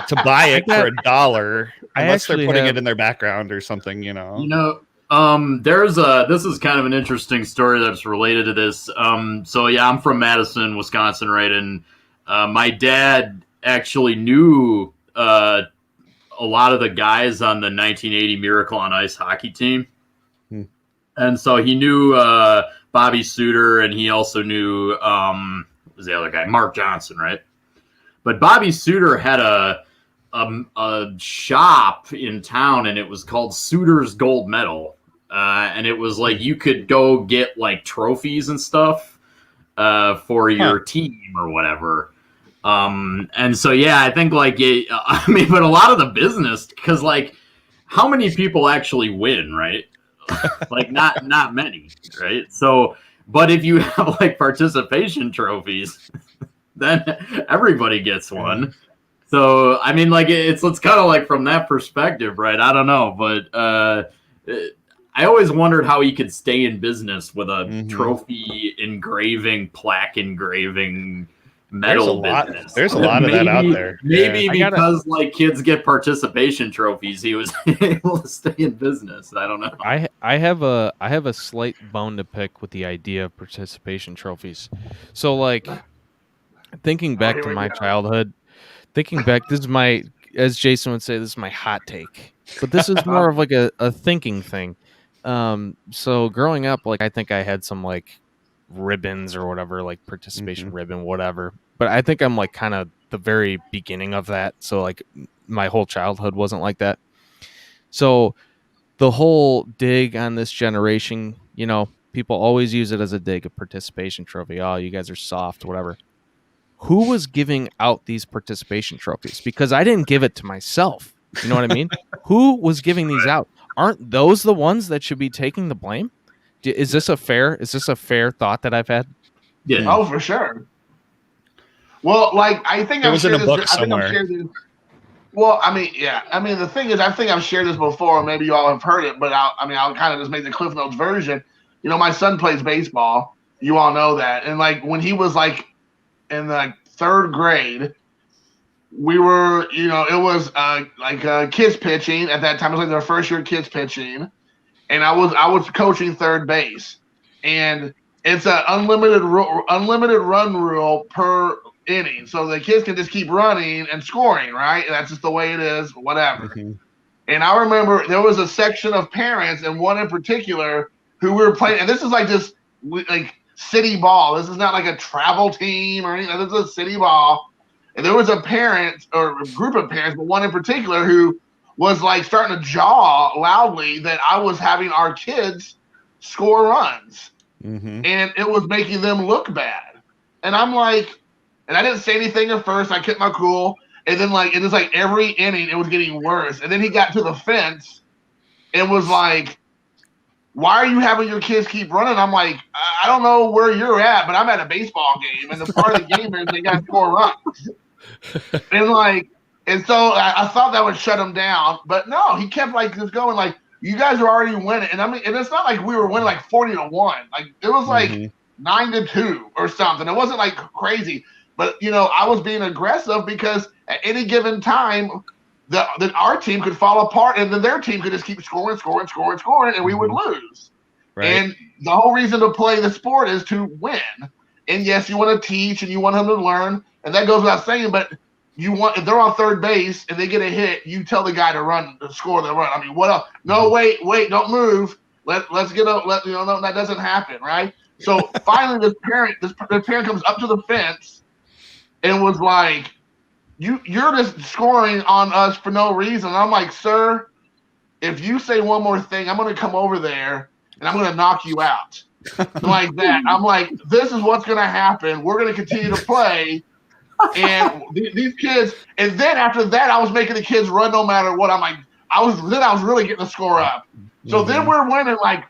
to buy it for $1, I unless they're actually putting have- it in their background or something, This is kind of an interesting story that's related to this. So yeah, I'm from Madison, Wisconsin, right? And my dad actually knew a lot of the guys on the 1980 Miracle on Ice hockey team. And so he knew Bobby Suter, and he also knew what was the other guy, Mark Johnson, right? But Bobby Suter had a shop in town, and it was called Suter's Gold Medal. And it was like you could go get like trophies and stuff for your team or whatever. And so yeah, I think like but a lot of the business, because like how many people actually win, right? Like not many, right? So, but if you have like participation trophies, then everybody gets one. So I mean, like it's kind of like from that perspective, right? I don't know, but I always wondered how he could stay in business with a trophy engraving, plaque engraving, metal business. There's a lot of that out there. Maybe Yeah. because like kids get participation trophies, he was able to stay in business. I don't know. I have a slight bone to pick with the idea of participation trophies. So like thinking back here to we my go. childhood, this is my, as Jason would say, this is my hot take. But this is more of like a thinking thing. So growing up, like I think I had some like ribbons or whatever, like participation ribbon, whatever. But I think I'm like kind of the very beginning of that. So like my whole childhood wasn't like that. So the whole dig on this generation, people always use it as a dig, a participation trophy. Oh, you guys are soft, whatever. who was giving out these participation trophies? Because I didn't give it to myself. You know what I mean? Who was giving these out? Aren't those the ones that should be taking the blame? Is this a fair thought that I've had? Yeah. Oh, for sure. Well, like I think It I've was in shared a this. book I think I've somewhere. shared this. Well, I mean, yeah. I mean, the thing is, I think I've shared this before. Maybe you all have heard it, but I'll kind of just make the Cliff Notes version. You know, my son plays baseball. You all know that. And like when he was like in the 3rd grade, we were, you know, it was kids pitching at that time. It was like their first year kids pitching, and I was coaching third base, and it's an unlimited run rule per inning, so the kids can just keep running and scoring, right? And that's just the way it is, whatever. Mhm. And I remember there was a section of parents, and one in particular, who we were playing, and this is like just like city ball. This is not like a travel team or anything. This is a city ball. And there was a parent or a group of parents, but one in particular who was like starting to jaw loudly that I was having our kids score runs. Mhm. And it was making them look bad. And I'm like, and I didn't say anything at first. I kept my cool. And then like, it was like every inning, it was getting worse. And then he got to the fence and was like, why are you having your kids keep running? I'm like, I don't know where you're at, but I'm at a baseball game. And the part of the game is they got 4 runs. And so I thought that would shut him down. But no, he kept like just going like, you guys are already winning. And I mean, and it's not like we were winning like 40-1. Like it was like 9-2 or something. It wasn't like crazy. But, you know, I was being aggressive because at any given time, our team could fall apart and then their team could just keep scoring, and we would lose. Right. And the whole reason to play the sport is to win. And yes, you want to teach and you want them to learn, and that goes without saying, but if they're on third base and they get a hit, you tell the guy to score the run. I mean, what else? No, wait, don't move. Let's get no, that doesn't happen, right? So finally this parent comes up to the fence and was like, you're just scoring on us for no reason. I'm like, sir, if you say one more thing, I'm going to come over there and I'm going to knock you out. Like that. I'm like, this is what's going to happen. We're going to continue to play. And these kids, and then after that, I was making the kids run no matter what. I'm like, I was really getting the score up. So then we're winning like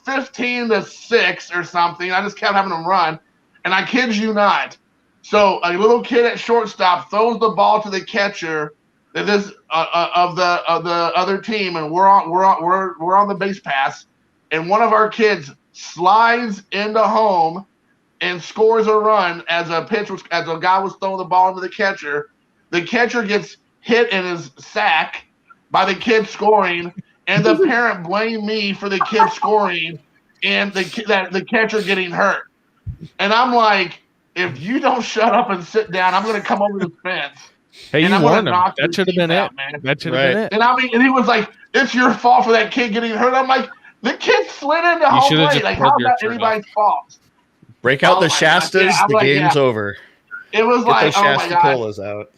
15-6 or something. I just kept having them run. And I kid you not. So a little kid at shortstop throws the ball to the catcher of the other team, and we're on the base pass, and one of our kids slides into home and scores a run as a guy was throwing the ball into the catcher. The catcher gets hit in his sack by the kid scoring, and the parent blamed me for the kid scoring and the catcher getting hurt. And I'm like, if you don't shut up and sit down, I'm going to come over the fence. Hey, you warned him. That should have been it. That should have been it. And I mean, and he was like, "It's your fault for that kid getting hurt." I'm like, the kid slid into home plate. Like, how's that anybody's fault? Break out the Shastas. Yeah, the game's over. It was Get like, those oh my Shasta god. colas out.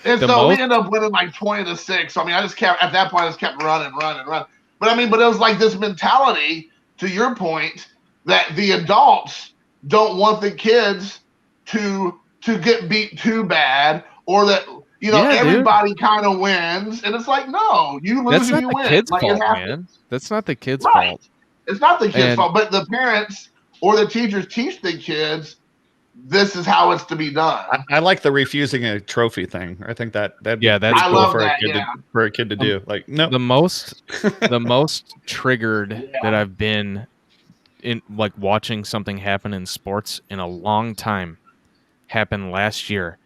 And so we ended up winning like 20-6. So I mean, I just kept running. But I mean, it was like this mentality, to your point, that the adults don't want the kids to get beat too bad, or that everybody kind of wins, and it's like, no, you lose and you win. That's not the kid's like, fault, man. That's not the kid's right. fault. It's not the kid's fault, but the parents or the teachers teach the kids this is how it's to be done. I like the refusing a trophy thing. I think that's I cool love for that, for a kid to do. Like, no, The most triggered that I've been in, like, watching something happen in sports in a long time, happened last year.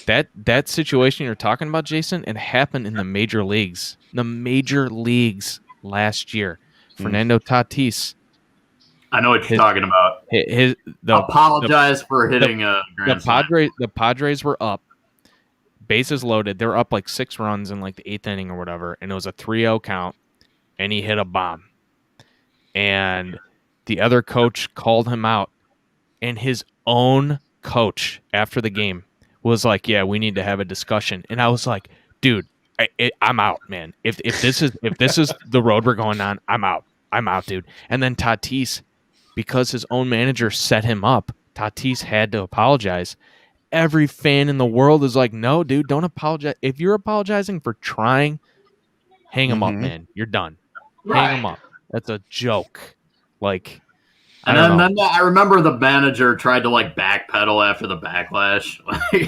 That situation you're talking about, Jason, it happened in the major leagues. The major leagues last year. Fernando Tatis. I know what you're talking about. Apologize for hitting a grand slam. The Padres were up, bases loaded. They were up like 6 runs in like the 8th inning or whatever, and it was a 3-0 count, and he hit a bomb. And the other coach called him out, and his own coach after the game was like, "Yeah, we need to have a discussion." And I was like, "Dude, I'm out, man. If this is the road we're going on, I'm out, dude." And then Tatis, because his own manager set him up, Tatis had to apologize. every fan in the world is like, no, dude, don't apologize. If you're apologizing for trying, hang him up, man. You're done. Hang him up. That's a joke. Like, and then I remember the manager tried to like backpedal after the backlash.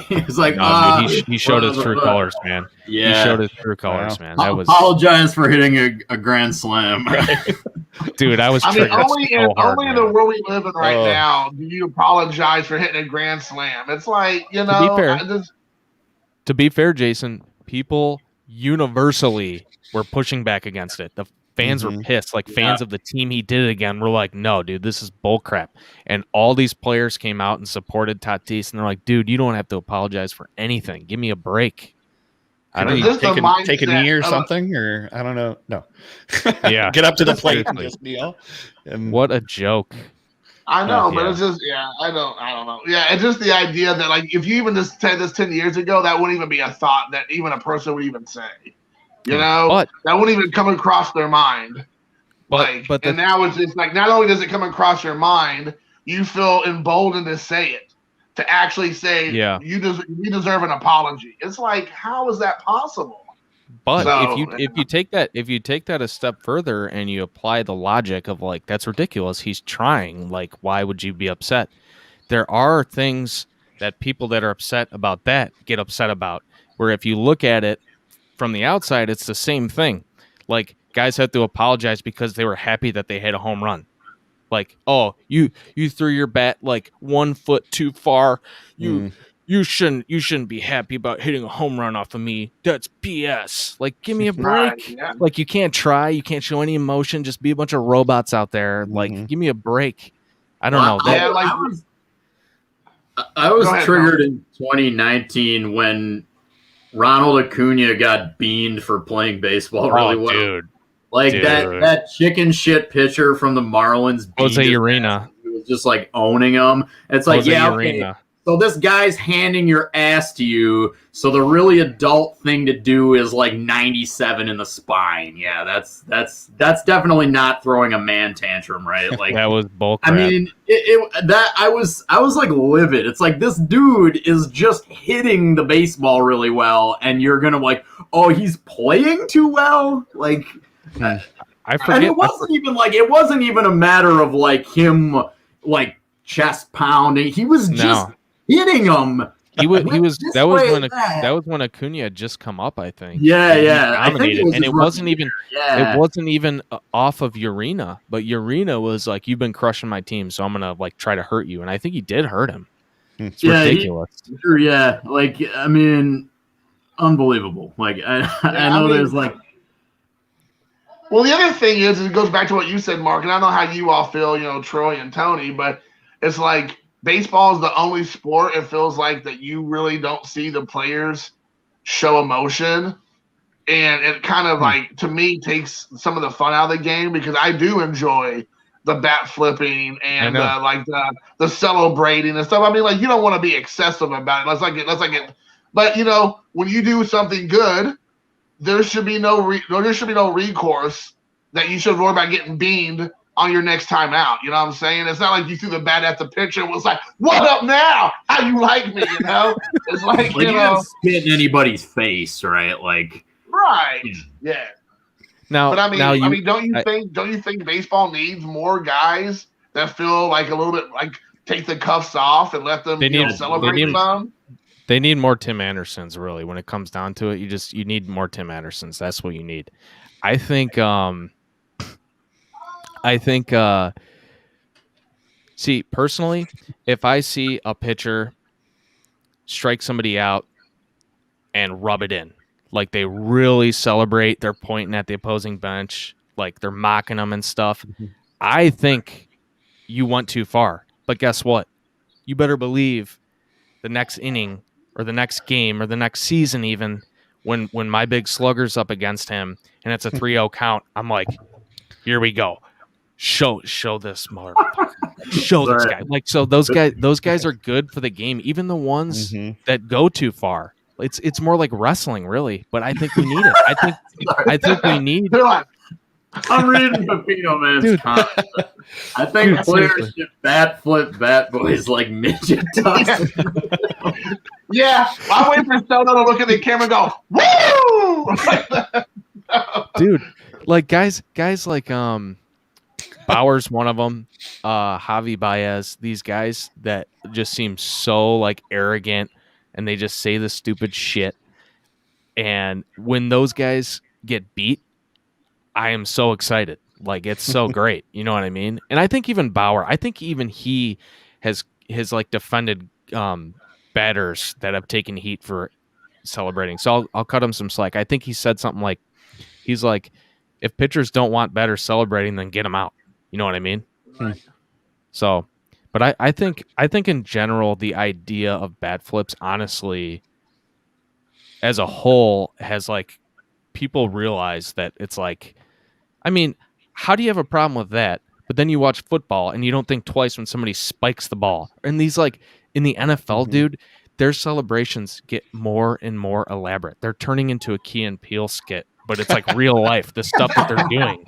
He's like, no, dude, he showed his true colors, man. Yeah, he showed his true colors, man. That was apologize for hitting a grand slam, dude. I was. Only in the world we live in right now do you apologize for hitting a grand slam. It's like, you know. To be fair, Jason, people universally were pushing back against it. The fans were pissed. Like fans of the team he did it again were like, no, dude, this is bullcrap. And all these players came out and supported Tatis, and they're like, dude, you don't have to apologize for anything. Give me a break. I don't know. Take a knee or something, or I don't know. No. Yeah. Get up to the plate and just kneel. And what a joke. I know, but it's just, I don't know. Yeah, it's just the idea that, like, if you even just said this 10 years ago, that wouldn't even be a thought that even a person would even say. You know, that wouldn't even come across their mind. And now it's just like, not only does it come across your mind, you feel emboldened to say it, to actually say, you deserve an apology. It's like, how is that possible? But if you take that a step further and you apply the logic of like, that's ridiculous, he's trying, like, why would you be upset? There are things that people that are upset about that get upset about, where if you look at it from the outside, it's the same thing. Like, guys have to apologize because they were happy that they hit a home run. Like, oh, you threw your bat like 1 foot too far. You shouldn't be happy about hitting a home run off of me. That's BS. Like, give me a break. Like, you can't try. You can't show any emotion. Just be a bunch of robots out there. Like, give me a break. I don't know. I was triggered in 2019 when Ronald Acuna got beaned for playing baseball really well. Dude. That chicken shit pitcher from the Marlins. Jose Urena. He was just like owning him. It's like, okay. So this guy's handing your ass to you. So the really adult thing to do is like 97 in the spine. Yeah, that's definitely not throwing a man tantrum, right? Like that was bullcrap. I mean, I was like livid. It's like, this dude is just hitting the baseball really well, and you're gonna like, oh, he's playing too well, like. I forget. And it wasn't even a matter of like him like chest pounding. He was just hitting him. He was that was when Acuna had just come up, I think. Yeah. I think it wasn't even off of Urena, but Urena was like, you've been crushing my team, so I'm gonna like try to hurt you, and I think he did hurt him. It's ridiculous. Like, I mean, unbelievable. Like I know there's like. Well, the other thing is, it goes back to what you said, Mark, and I don't know how you all feel, you know, Troy and Tony, but it's like baseball is the only sport, it feels like, that you really don't see the players show emotion. And it kind of like, to me, takes some of the fun out of the game, because I do enjoy the bat flipping and the celebrating and stuff. I mean, like, you don't want to be excessive about it. Let's not get, but you know, when you do something good, there should be no recourse that you should worry about getting beamed on your next time out. You know what I'm saying? It's not like you threw the bat at the pitcher and was like, "What up now? How you like me?" You know? It's like, you know, spit in anybody's face, right? Like, right? Yeah. Now, but I mean, don't you think baseball needs more guys that feel like a little bit like take the cuffs off and let them celebrate some? They need more Tim Andersons, really. When it comes down to it, you need more Tim Andersons. That's what you need. I think. See, personally, if I see a pitcher strike somebody out and rub it in, like they really celebrate, they're pointing at the opposing bench, like they're mocking them and stuff, I think you went too far. But guess what? You better believe the next inning or the next game or the next season, even when my big slugger's up against him and it's a 3-0 count, I'm like, here we go. Show this motherfucker. Show this guy. Like, so those guys are good for the game, even the ones that go too far. It's more like wrestling, really. But I think we need it. I think we need. I'm reading Pepino Man's Dude. comment. I think Dude, players seriously. should bat flip bat boys like midget ducks. Yeah, I'm waiting for Soto to look at the camera and go, woo! Dude, like guys like Bauer's one of them, Javi Baez, these guys that just seem so like arrogant and they just say the stupid shit. And when those guys get beat, I am so excited. Like it's so great. You know what I mean? And I think even Bauer, I think even he has like defended batters that have taken heat for celebrating. So I'll cut him some slack. I think he said something like, he's like, if pitchers don't want batters celebrating, then get them out. You know what I mean? Right. So, but I think in general, the idea of bat flips, honestly, as a whole, has like people realize that it's like, I mean, how do you have a problem with that? But then you watch football and you don't think twice when somebody spikes the ball. And these like in the NFL, dude, their celebrations get more and more elaborate. They're turning into a Key and Peele skit, but it's like real life, the stuff that they're doing.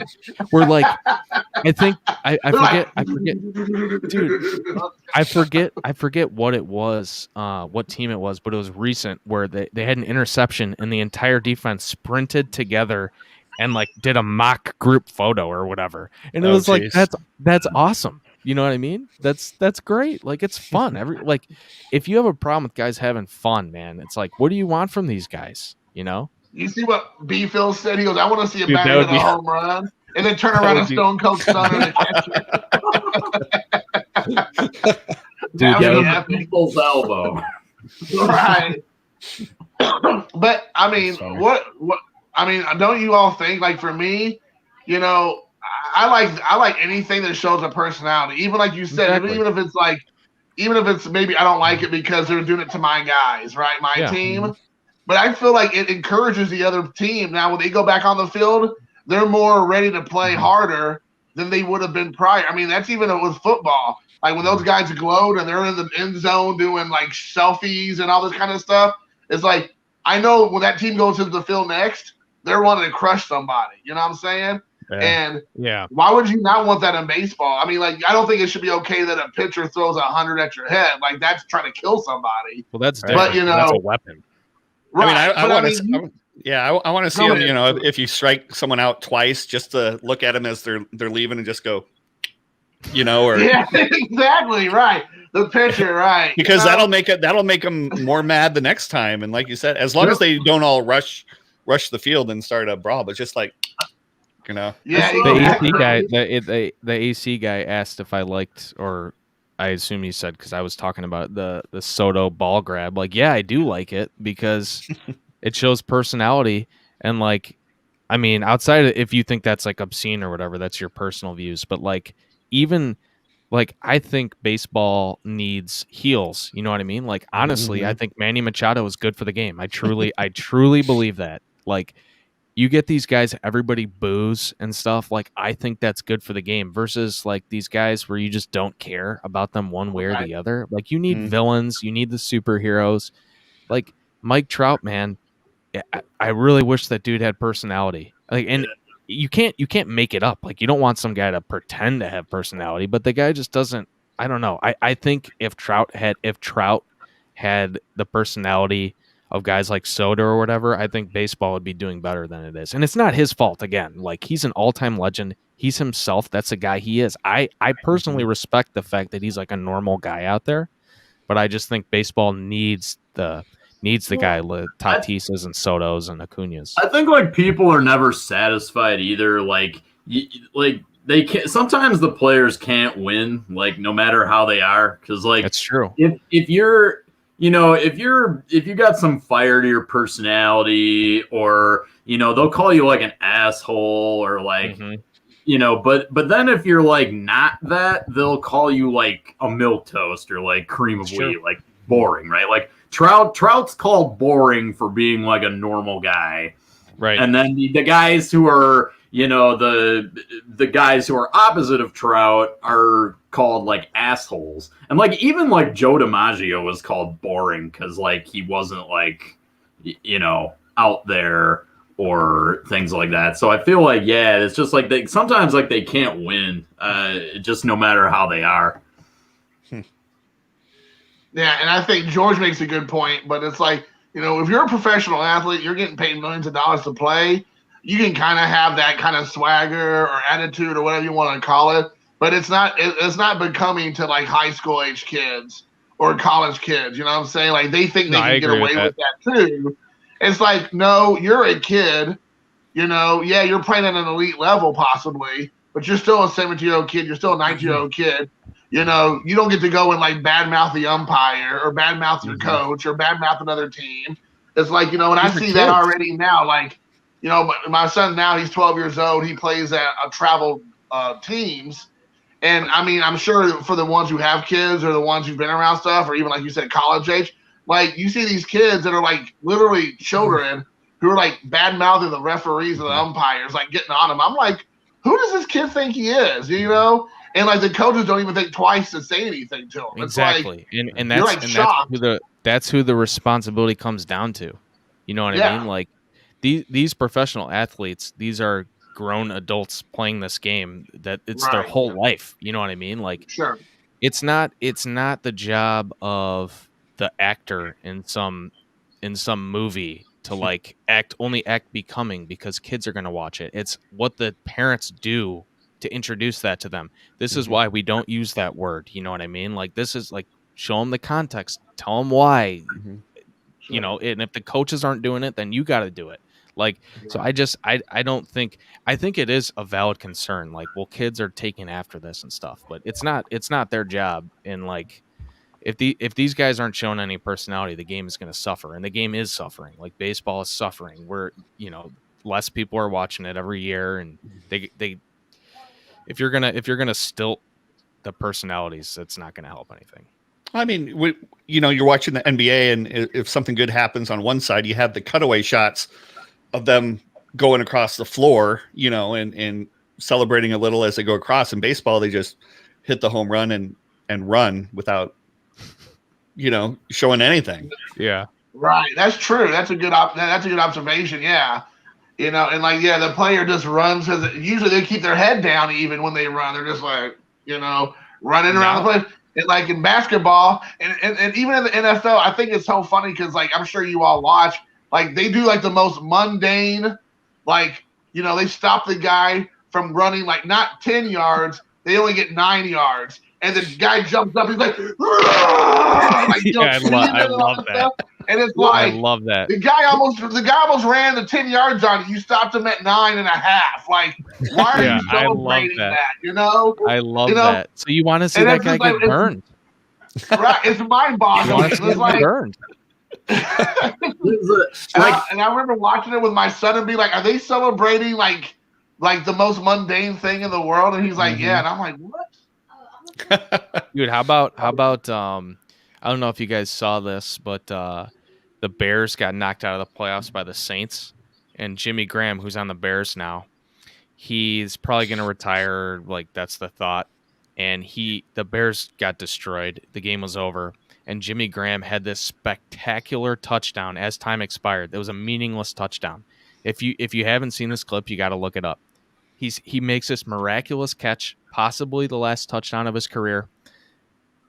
We're like, I think I forget, dude. I forget what it was, what team it was, but it was recent where they had an interception and the entire defense sprinted together and like did a mock group photo or whatever. And it was like, that's awesome. You know what I mean? That's great. Like it's fun. Like if you have a problem with guys having fun, man, it's like, what do you want from these guys? You know? You see what B. Phil said? He goes, I want to see a Dude, batter that would hit a be- home run and then turn around and Stone Cold Stunner the catcher. Dude, That yeah, would be Get epic. people's elbow. Right. But I mean, So- what I mean, don't you all think, like, for me, you know, I like anything that shows a personality, even like you said, Exactly. even if it's maybe I don't like it because they're doing it to my guys, right, my Yeah. team. But I feel like it encourages the other team. Now, when they go back on the field, they're more ready to play harder than they would have been prior. I mean, that's even with football. Like when those guys glowed and they're in the end zone doing like selfies and all this kind of stuff. It's like, I know when that team goes into the field next, they're wanting to crush somebody. You know what I'm saying? And Yeah. why would you not want that in baseball? I mean, like, I don't think it should be okay that a pitcher throws 100 at your head. Like, that's trying to kill somebody. Well, that's But, different. you That's know- a weapon. I mean, I But want you- to. Yeah, I want to see Go them. You ahead. know, if you strike someone out twice, just to look at them as they're leaving and just go, you know, or Yeah, exactly right. The pitcher, right? because You know? that'll make them more mad the next time. And like you said, as long as they don't all rush the field and start a brawl, but just like, you know, Yeah, The exactly. AC guy, the AC guy asked if I liked, or I assume he said because I was talking about the Soto ball grab. Like, yeah, I do like it because it shows personality. And like, I mean, outside of, if you think that's like obscene or whatever, that's your personal views. But like, even like, I think baseball needs heels. You know what I mean? Like, honestly, I think Manny Machado is good for the game. I truly believe that. Like, you get these guys, everybody boos and stuff. Like, I think that's good for the game versus like these guys where you just don't care about them one way or the other. Like, you need villains, you need the superheroes. Like Mike Trout, man, I really wish that dude had personality. Like, and you can't make it up. Like, you don't want some guy to pretend to have personality, but the guy just doesn't. I don't know. I think if Trout had the personality of guys like Soto or whatever, I think baseball would be doing better than it is. And it's not his fault. Again, like, he's an all-time legend. He's himself. That's the guy he is. I personally respect the fact that he's like a normal guy out there, but I just think baseball needs the guy like Tatis's and Sotos and Acuñas. I think like people are never satisfied either. Like, they can't. Sometimes the players can't win, like no matter how they are, because like That's true. if you're, you know, if you got some fire to your personality, or you know, they'll call you like an asshole or like. You know, but then if you're like not that, they'll call you like a milquetoast or like cream of wheat, like boring, right? Like Trout's called boring for being like a normal guy, Right. and then the guys who are, you know, the guys who are opposite of Trout are called like assholes, and like even like Joe DiMaggio was called boring because like he wasn't like you know out there or things like that. So I feel like, yeah, it's just like sometimes like they can't win, just no matter how they are. Yeah, and I think George makes a good point, but it's like, if you're a professional athlete, you're getting paid millions of dollars to play. You can kind of have that kind of swagger or attitude or whatever you want to call it, but it's not becoming to like high school age kids or college kids. You know what I'm saying? Like they think they can get away with that too. It's like, no, you're a kid. Yeah, you're playing at an elite level possibly, but you're still a 17-year-old kid. You're still a 19-year-old kid. You don't get to go and like badmouth the umpire or badmouth your coach or badmouth another team. It's like, and I see that already now. Like, my son now, he's 12 years old. He plays at travel teams. And I mean, I'm sure for the ones who have kids or the ones who've been around stuff, or even like you said, college age, like you see these kids that are like literally children who are like bad mouthing the referees and the umpires, like getting on them. I'm like, who does this kid think he is? And like the coaches don't even think twice to say anything to him. Exactly. It's like, and that's like and that's who the responsibility comes down to. You know what I mean? Like these professional athletes, these are grown adults playing this game that it's their whole life. You know what I mean? Like it's not the job of the actor in some movie to like act becoming because kids are going to watch it. It's what the parents do to introduce that to them. This is why we don't use that word. You know what I mean? Like this is like, show them the context, tell them why, and if the coaches aren't doing it, then you got to do it. Like, so I think it is a valid concern. Like, well, kids are taking after this and stuff, but it's not their job. And like, if these guys aren't showing any personality, the game is going to suffer, and the game is suffering. Like baseball is suffering. Where less people are watching it every year, and they if you're gonna stilt the personalities, it's not going to help anything. I mean, you're watching the NBA, and if something good happens on one side, you have the cutaway shots of them going across the floor, and celebrating a little as they go across. In baseball, they just hit the home run and run without, showing anything. Yeah. Right. That's true. That's a good observation. Yeah. And like, the player just runs because usually they keep their head down even when they run. They're just like, running around the place. And like in basketball and even in the NFL, I think it's so funny because like I'm sure you all watch, like they do like the most mundane, like, they stop the guy from running like not 10 yards, they only get 9 yards. And the guy jumps up, he's like, like I love that. And it's like, I love that. The guy almost ran the 10 yards on it. You stopped him at 9.5. Like, why are you celebrating that? I love that. So you want to see that guy get burned? Right. It's mind-boggling. It's like burned. and I remember watching it with my son and be like, are they celebrating like the most mundane thing in the world? And he's like, yeah. And I'm like, what? Dude, how about I don't know if you guys saw this, but the Bears got knocked out of the playoffs by the Saints, and Jimmy Graham, who's on the Bears now, he's probably going to retire. Like that's the thought. And the Bears got destroyed. The game was over, and Jimmy Graham had this spectacular touchdown as time expired. It was a meaningless touchdown. If you haven't seen this clip, you got to look it up. He makes this miraculous catch, possibly the last touchdown of his career,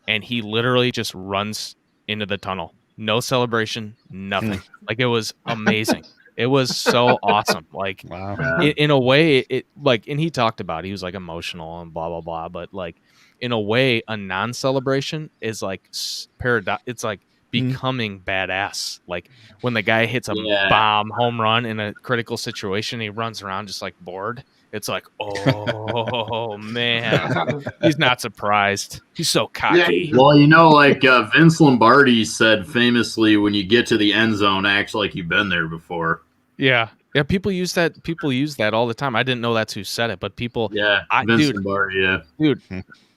and he literally just runs into the tunnel. No celebration, nothing. Like it was amazing. It was so awesome. Like, wow. In a way, it like, and he talked about he was like emotional and blah blah blah. But like, in a way, a non-celebration is like it's like becoming badass. Like when the guy hits a bomb home run in a critical situation, he runs around just like bored. It's like, oh man, he's not surprised. He's so cocky. Yeah. Well, like Vince Lombardi said famously, when you get to the end zone, act like you've been there before. Yeah. People use that. People use that all the time. I didn't know that's who said it, but people. Yeah, Vince Lombardi. Yeah, dude.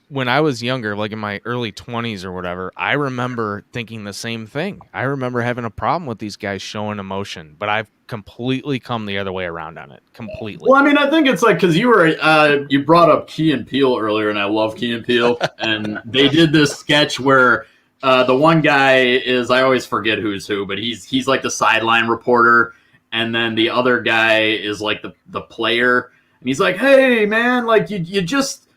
When I was younger, like in my early 20s or whatever, I remember thinking the same thing. I remember having a problem with these guys showing emotion, but I've completely come the other way around on it. Completely. Well, I mean, I think it's like because you brought up Key and Peele earlier, and I love Key and Peele, and they did this sketch where the one guy is, I always forget who's who, but he's like the sideline reporter, and then the other guy is like the player, and he's like, "Hey man, like you just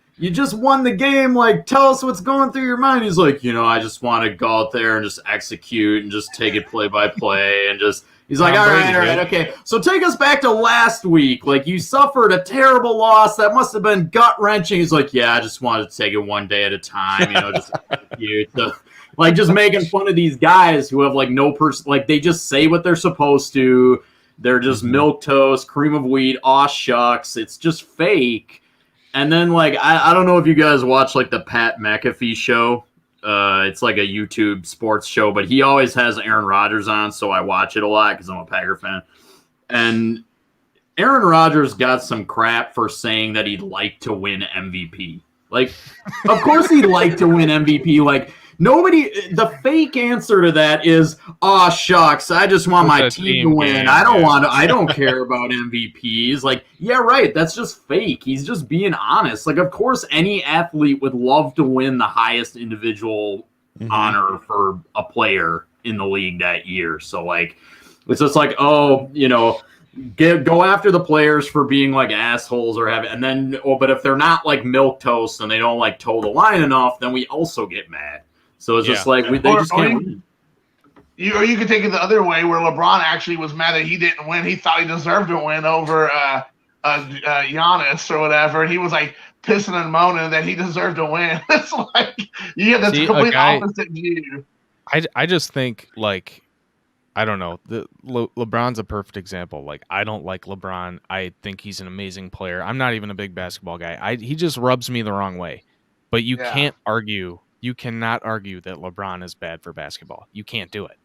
won the game. Like, tell us what's going through your mind." He's like, I just want to go out there and just execute and just take it play by play and just. He's like, all right, okay. So take us back to last week. Like, you suffered a terrible loss. That must have been gut-wrenching. He's like, yeah, I just wanted to take it one day at a time, just execute. So, like, just making fun of these guys who have, like, no person. Like, they just say what they're supposed to. They're just milquetoast, cream of wheat, aw shucks. It's just fake. And then, like, I don't know if you guys watch, like, the Pat McAfee show. It's like a YouTube sports show, but he always has Aaron Rodgers on, so I watch it a lot because I'm a Packer fan. And Aaron Rodgers got some crap for saying that he'd like to win MVP. Like, of course he'd like to win MVP. Like, the fake answer to that is, "Aw, shucks, I just want my team to win. I don't care about MVPs." Like, yeah, right. That's just fake. He's just being honest. Like, of course, any athlete would love to win the highest individual honor for a player in the league that year. So, like, it's just like, go after the players for being like assholes but if they're not like milquetoast and they don't like toe the line enough, then we also get mad. So it's just like they just can't win. Or you could take it the other way, where LeBron actually was mad that he didn't win. He thought he deserved to win over Giannis or whatever. He was like pissing and moaning that he deserved to win. It's like you have the complete opposite view. I just think, like, I don't know. LeBron's a perfect example. Like, I don't like LeBron. I think he's an amazing player. I'm not even a big basketball guy. He just rubs me the wrong way. But you can't argue. You cannot argue that LeBron is bad for basketball. You can't do it.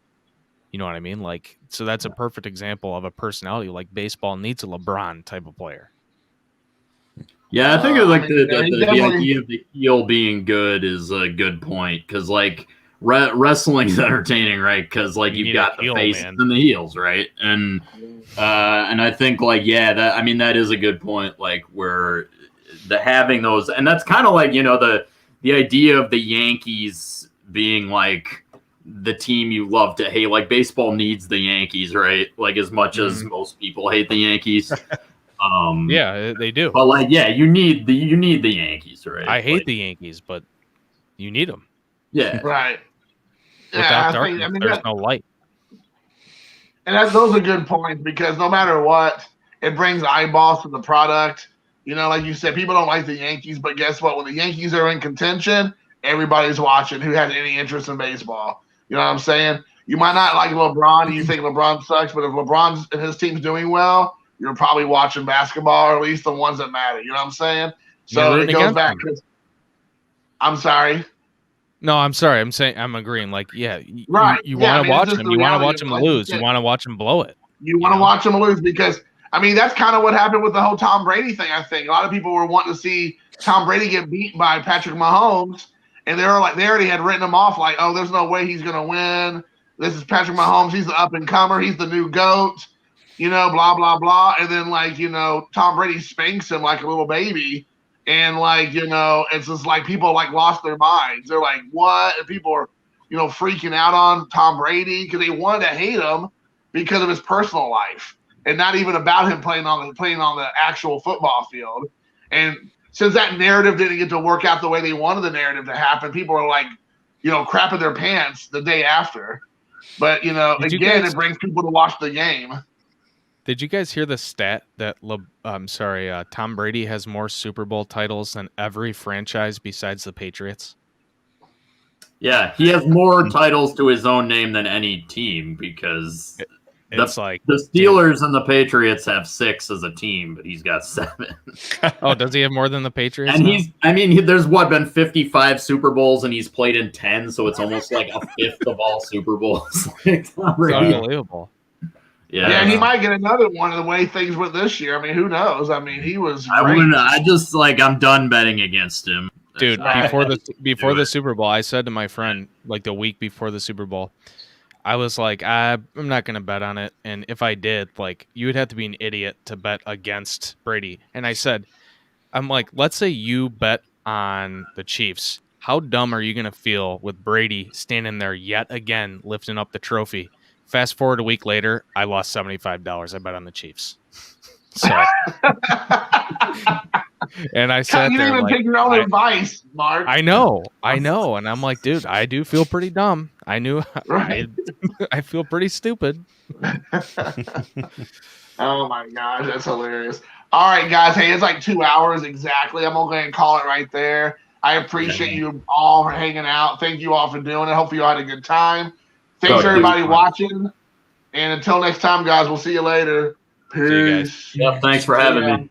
You know what I mean? Like, so that's a perfect example of a personality. Like, baseball needs a LeBron type of player. Yeah, I think it's like the idea of the heel being good is a good point, because like wrestling's entertaining, right? Because like you've got the faces and the heels, right? And I think like that is a good point. Like where having those, and that's kind of like the idea of the Yankees being like the team you love to hate. Like baseball needs the Yankees, right? Like as much as most people hate the Yankees. Yeah, they do. But like, you need the Yankees, right? I hate the Yankees, but you need them. Yeah, right. Without darkness, there's no light. And those are good points, because no matter what, it brings eyeballs to the product. Like you said, people don't like the Yankees, but guess what? When the Yankees are in contention, everybody's watching who has any interest in baseball. You know what I'm saying? You might not like LeBron, and you think LeBron sucks, but if LeBron's and his team's doing well, you're probably watching basketball, or at least the ones that matter. You know what I'm saying? So it goes back. I'm sorry. No, I'm sorry. I'm saying I'm agreeing. Like, right. You want to watch them. You want to watch them lose. You want to watch them blow it. You want to watch them lose because, that's kind of what happened with the whole Tom Brady thing, I think. A lot of people were wanting to see Tom Brady get beat by Patrick Mahomes, and they already had written him off like, oh, there's no way he's going to win. This is Patrick Mahomes. He's the up-and-comer. He's the new GOAT, blah, blah, blah. And then, Tom Brady spanks him like a little baby. And, it's just like people, lost their minds. They're like, what? And people are, freaking out on Tom Brady because they wanted to hate him because of his personal life and not even about him playing on the actual football field. And since that narrative didn't get to work out the way they wanted the narrative to happen, people are crapping their pants the day after. But, it brings people to watch the game. Did you guys hear the stat that Tom Brady has more Super Bowl titles than every franchise besides the Patriots? Yeah, he has more titles to his own name than any team because the Steelers and the Patriots have 6 as a team, but he's got 7. Oh, does he have more than the Patriots? And there's been 55 Super Bowls and he's played in 10, so it's almost like a fifth of all Super Bowls. It's unbelievable. Yeah, and he might get another one of the way things went this year. Who knows? He was great. I'm done betting against him. Dude, before the Super Bowl, I said to my friend, the week before the Super Bowl, I was like, I'm not going to bet on it. And if I did, you would have to be an idiot to bet against Brady. And I said, let's say you bet on the Chiefs. How dumb are you going to feel with Brady standing there yet again, lifting up the trophy Fast forward a week later, I lost $75. I bet on the Chiefs. So, and I sat You didn't there even like, take your own advice, Mark. I know, and I'm like, dude, I do feel pretty dumb. I knew, Right. I feel pretty stupid. Oh my gosh, that's hilarious. All right, guys. Hey, it's like 2 hours exactly. I'm gonna go ahead and call it right there. I appreciate you all for hanging out. Thank you all for doing it. Hopefully you all had a good time. Thanks for everybody watching. And until next time, guys, we'll see you later. See you guys. Peace. Yep, thanks for having me.